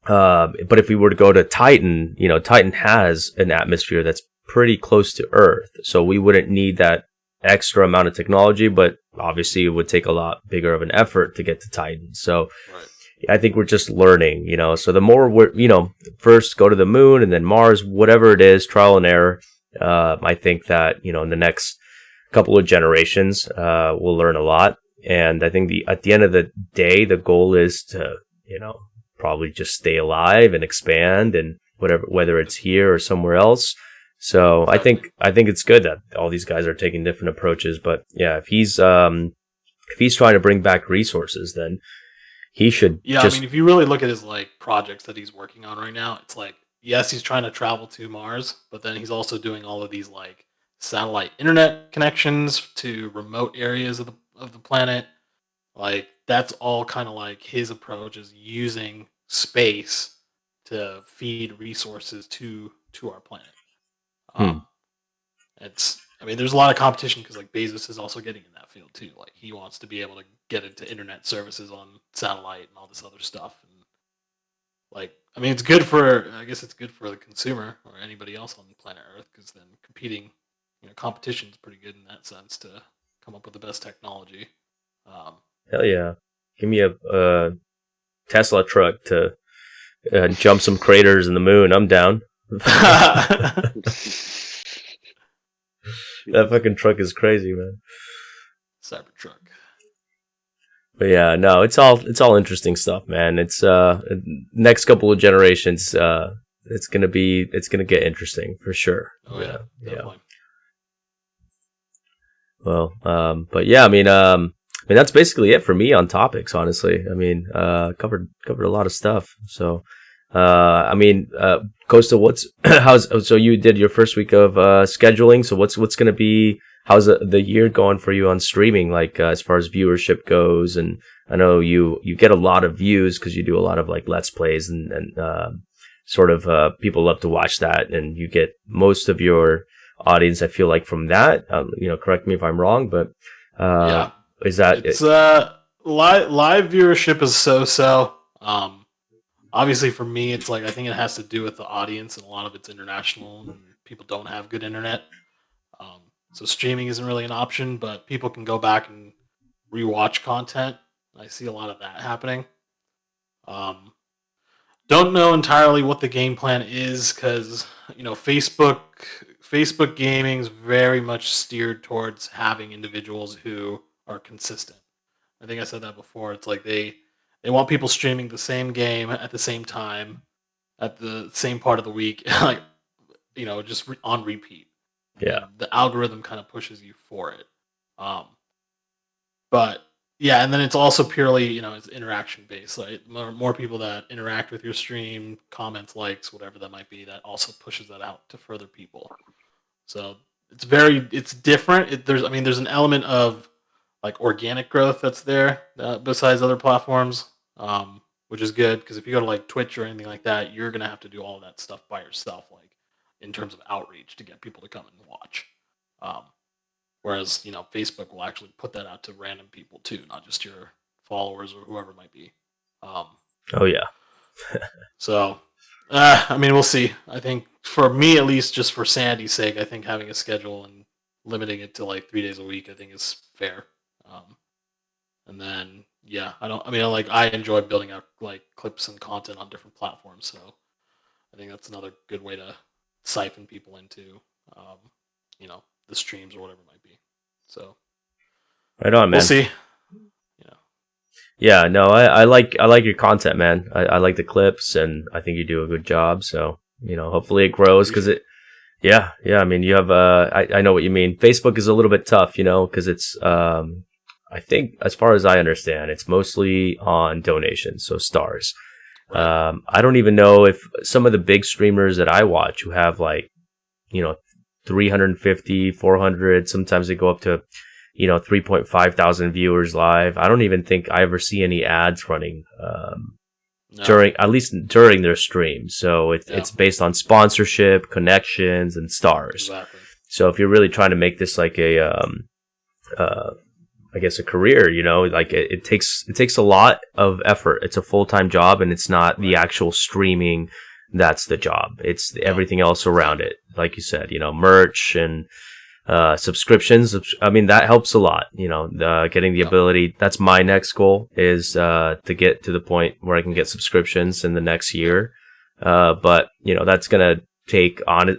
but if we were to go to Titan, Titan has an atmosphere that's pretty close to Earth, so we wouldn't need that extra amount of technology, but obviously it would take a lot bigger of an effort to get to Titan. So I think we're just learning, so the more we're, first go to the moon and then Mars, whatever it is, trial and error. I think that, in the next couple of generations, we'll learn a lot. And I think at the end of the day, the goal is to, probably just stay alive and expand, and whether it's here or somewhere else. So I think it's good that all these guys are taking different approaches. But yeah, if he's trying to bring back resources, then he should. Yeah, I mean, if you really look at his like projects that he's working on right now, it's like, yes, he's trying to travel to Mars, but then he's also doing all of these like satellite internet connections to remote areas of the planet. Like that's all kind of like his approach, is using space to feed resources to our planet. There's a lot of competition, because like Bezos is also getting in that field too. Like he wants to be able to get into internet services on satellite and all this other stuff. And like, it's good for, I guess it's good for the consumer or anybody else on planet Earth, because then competing, competition is pretty good in that sense to come up with the best technology. Hell yeah. Give me a Tesla truck to jump some craters in the moon. I'm down. That fucking truck is crazy, man. Cybertruck. But yeah, no, it's all interesting stuff, man. It's next couple of generations, it's gonna get interesting for sure. Oh yeah, definitely. Well, but yeah, I mean, that's basically it for me on topics, honestly. Covered a lot of stuff. So, Costa, so you did your first week of scheduling. So what's going to be, how's the year going for you on streaming? Like, as far as viewership goes, and I know you get a lot of views because you do a lot of like Let's Plays and sort of, people love to watch that, and you get most of your audience, I feel like, from that. Correct me if I'm wrong, but, is that it's live viewership is so. Obviously, for me, it's like I think it has to do with the audience, and a lot of it's international, and people don't have good internet. So streaming isn't really an option, but people can go back and rewatch content. I see a lot of that happening. Don't know entirely what the game plan is, because Facebook gaming is very much steered towards having individuals who are consistent. I think I said that before. It's like they want people streaming the same game at the same time, at the same part of the week, like, just on repeat. Yeah. And the algorithm kind of pushes you for it. But Yeah, and then it's also purely, it's interaction based. Like more people that interact with your stream, comments, likes, whatever that might be, that also pushes that out to further people. So it's different. There's an element of like organic growth that's there besides other platforms, which is good because if you go to like Twitch or anything like that, you're gonna have to do all of that stuff by yourself, like in terms of outreach to get people to come and watch. Um, Whereas, Facebook will actually put that out to random people too, not just your followers or whoever it might be. Oh yeah. So, we'll see. I think for me, at least, just for sanity's sake, I think having a schedule and limiting it to like 3 days a week, I think is fair. And then, yeah, I enjoy building out like clips and content on different platforms. So I think that's another good way to siphon people into, the streams or whatever it might be. So right on, man. We'll see. Yeah, no, I like your content, man. I like the clips, and I think you do a good job. So hopefully it grows because it. Yeah. I mean, you have I know what you mean. Facebook is a little bit tough, because it's I think as far as I understand, it's mostly on donations, so stars. Right. I don't even know if some of the big streamers that I watch who have like 350, 400, sometimes they go up to 3.5 thousand viewers live. I don't even think I ever see any ads running during their stream. So it's based on sponsorship, connections, and stars. Exactly. So if you're really trying to make this like a I guess a career, like it takes a lot of effort. It's a full-time job, and it's not the actual streaming that's the job. It's everything else around it. Like you said, merch and subscriptions. I mean, that helps a lot, getting the ability. That's my next goal is to get to the point where I can get subscriptions in the next year. But that's going to take on it,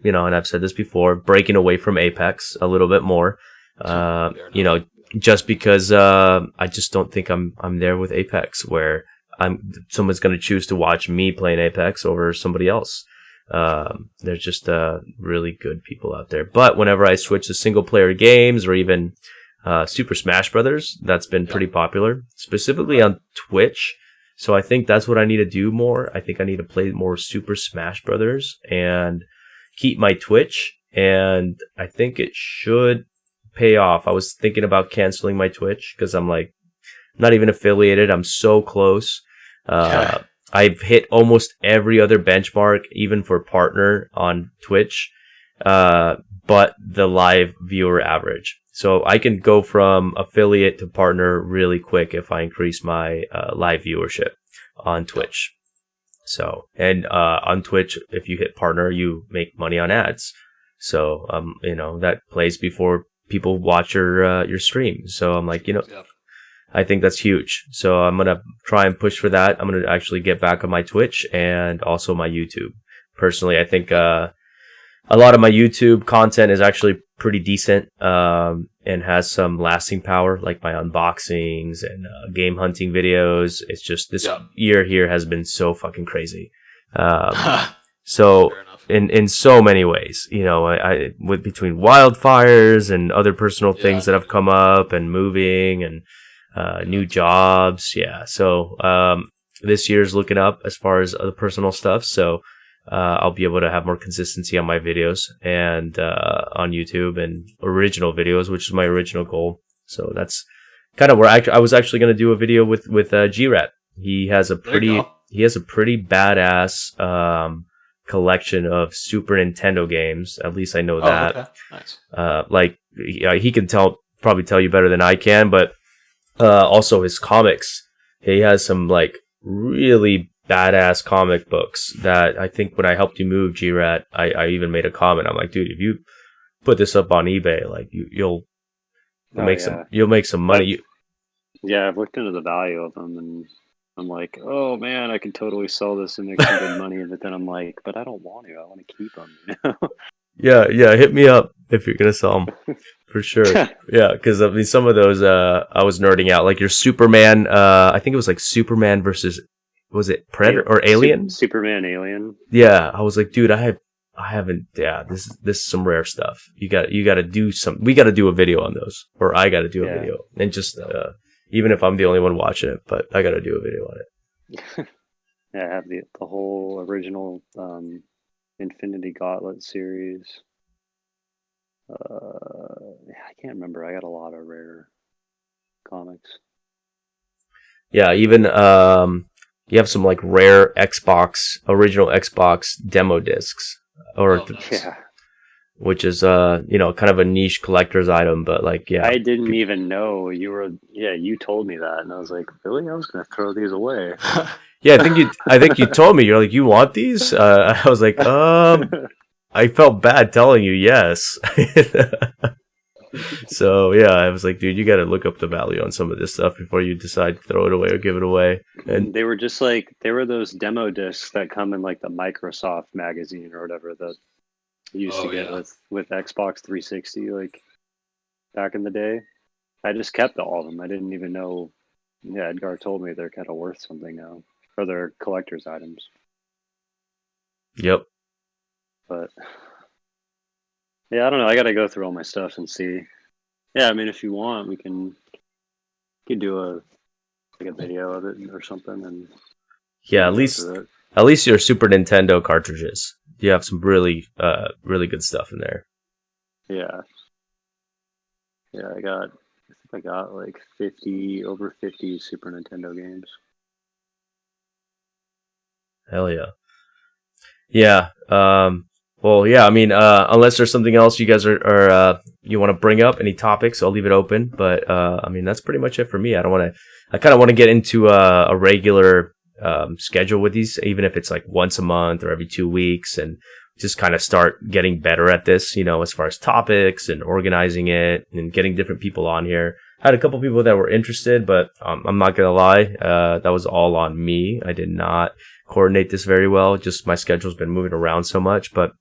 and I've said this before, breaking away from Apex a little bit more, just because I just don't think I'm there with Apex where someone's going to choose to watch me playing Apex over somebody else. There's just really good people out there. But whenever I switch to single player games or even Super Smash Brothers, that's been pretty popular, specifically on Twitch. So I think that's what I need to do more. I think I need to play more Super Smash Brothers and keep my Twitch. And I think it should pay off. I was thinking about canceling my Twitch because I'm like not even affiliated. I'm so close. I've hit almost every other benchmark, even for partner on Twitch, but the live viewer average. So I can go from affiliate to partner really quick if I increase my live viewership on Twitch. So, and on Twitch, if you hit partner, you make money on ads. So, that plays before people watch your stream. So I'm like, I think that's huge. So I'm going to try and push for that. I'm going to actually get back on my Twitch and also my YouTube. Personally, I think a lot of my YouTube content is actually pretty decent and has some lasting power, like my unboxings and game hunting videos. It's just this year here has been so fucking crazy. So in so many ways, I with between wildfires and other personal things that have come up and moving and new jobs. Yeah. So, this year's looking up as far as other personal stuff. So, I'll be able to have more consistency on my videos and, on YouTube and original videos, which is my original goal. So that's kind of where I was actually going to do a video with G-Rat. He has a pretty badass, collection of Super Nintendo games. At least I know that. Okay. Nice. He can probably tell you better than I can, but also his comics. He has some like really badass comic books that I think when I helped you move, G-Rat, I even made a comment. I'm like, dude, if you put this up on eBay, like you'll make some money. Yeah, I've looked into the value of them, and I'm like, oh man, I can totally sell this and make some good money. But then I'm like, but I don't want to. I want to keep them. Yeah, hit me up if you're gonna sell them. For sure. Yeah, because I mean, some of those I was nerding out. Like your Superman, I think it was like Superman versus, was it Predator or Alien? Superman, Alien. Yeah, I was like, dude, I haven't. Yeah, this is some rare stuff. You got to do some. We got to do a video on those, or I got to do a video and just even if I'm the only one watching it. But I got to do a video on it. Yeah, I have the whole original Infinity Gauntlet series. I can't remember. I got a lot of rare comics. Yeah, even you have some like rare original Xbox demo discs, or nice. Yeah. which is kind of a niche collector's item, but like I didn't even know you were. Yeah, you told me that, and I was like, really? I was gonna throw these away. Yeah, I think you told me, you're like, you want these? I was like, I felt bad telling you yes. So yeah, I was like, dude, you got to look up the value on some of this stuff before you decide to throw it away or give it away. And they were just they were those demo discs that come in like the Microsoft magazine or whatever that you used to get with Xbox 360, like back in the day. I just kept all of them. I didn't even know. Yeah, Edgar told me they're kind of worth something now, or they're collector's items. yep. But yeah, I don't know. I got to go through all my stuff and see. Yeah, I mean, if you want, we can do a video of it or something, and Yeah, at least your Super Nintendo cartridges. You have some really good stuff in there. Yeah, I got like over 50 Super Nintendo games. Hell yeah. Yeah. Well, yeah. I mean, unless there's something else you guys are you want to bring up, any topics, I'll leave it open. But I mean, that's pretty much it for me. I kind of want to get into a regular schedule with these, even if it's like once a month or every 2 weeks, and just kind of start getting better at this, as far as topics and organizing it and getting different people on here. I had a couple people that were interested, but I'm not going to lie. That was all on me. I did not coordinate this very well. Just my schedule's been moving around so much, but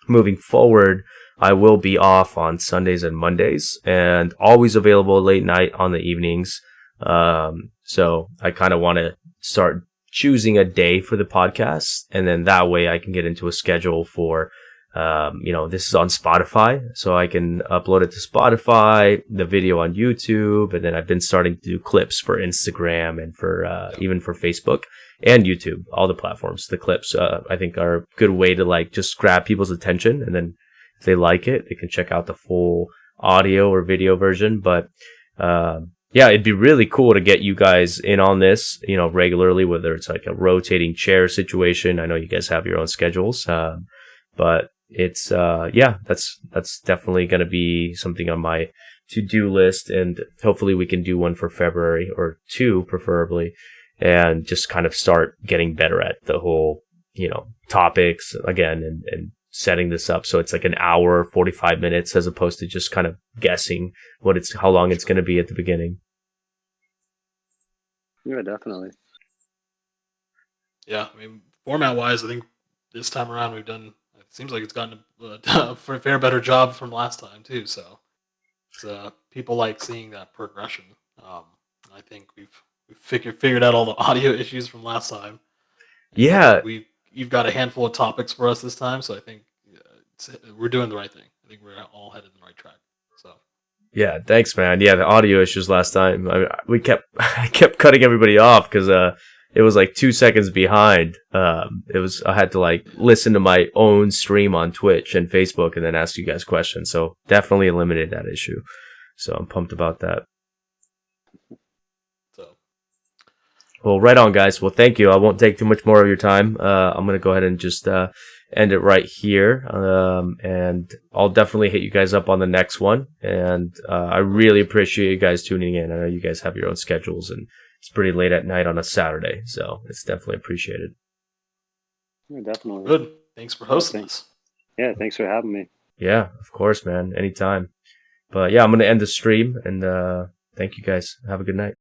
moving forward, I will be off on Sundays and Mondays and always available late night on the evenings. So I kind of want to start choosing a day for the podcast, and then that way I can get into a schedule for this is on Spotify, so I can upload it to Spotify, the video on YouTube, and then I've been starting to do clips for Instagram and for even for Facebook and YouTube, all the platforms. The clips I think are a good way to like just grab people's attention, and then if they like it, they can check out the full audio or video version. But yeah, it'd be really cool to get you guys in on this, regularly, whether it's like a rotating chair situation. I know you guys have your own schedules, but it's, that's definitely going to be something on my to-do list. And hopefully we can do one for February, or 2 preferably, and just kind of start getting better at the whole, topics again, and setting this up so it's like an hour, 45 minutes, as opposed to just kind of guessing how long it's going to be at the beginning. Yeah, definitely. Yeah, I mean, format wise, I think this time around it seems like it's gotten a fair better job from last time too. So people like seeing that progression. I think we've figured out all the audio issues from last time. Yeah, you've got a handful of topics for us this time, so I think we're doing the right thing. I think we're all headed in the right track. So yeah, thanks, man. Yeah, the audio issues last time, I kept cutting everybody off because it was like 2 seconds behind. I had to like listen to my own stream on Twitch and Facebook and then ask you guys questions. So definitely eliminated that issue. So I'm pumped about that. Well, right on, guys. Well, thank you. I won't take too much more of your time. I'm going to go ahead and just end it right here. And I'll definitely hit you guys up on the next one. And I really appreciate you guys tuning in. I know you guys have your own schedules, and it's pretty late at night on a Saturday. So it's definitely appreciated. Yeah, definitely. Good. Thanks for hosting us. Yeah, thanks for having me. Yeah, of course, man. Anytime. But yeah, I'm going to end the stream, and thank you guys. Have a good night.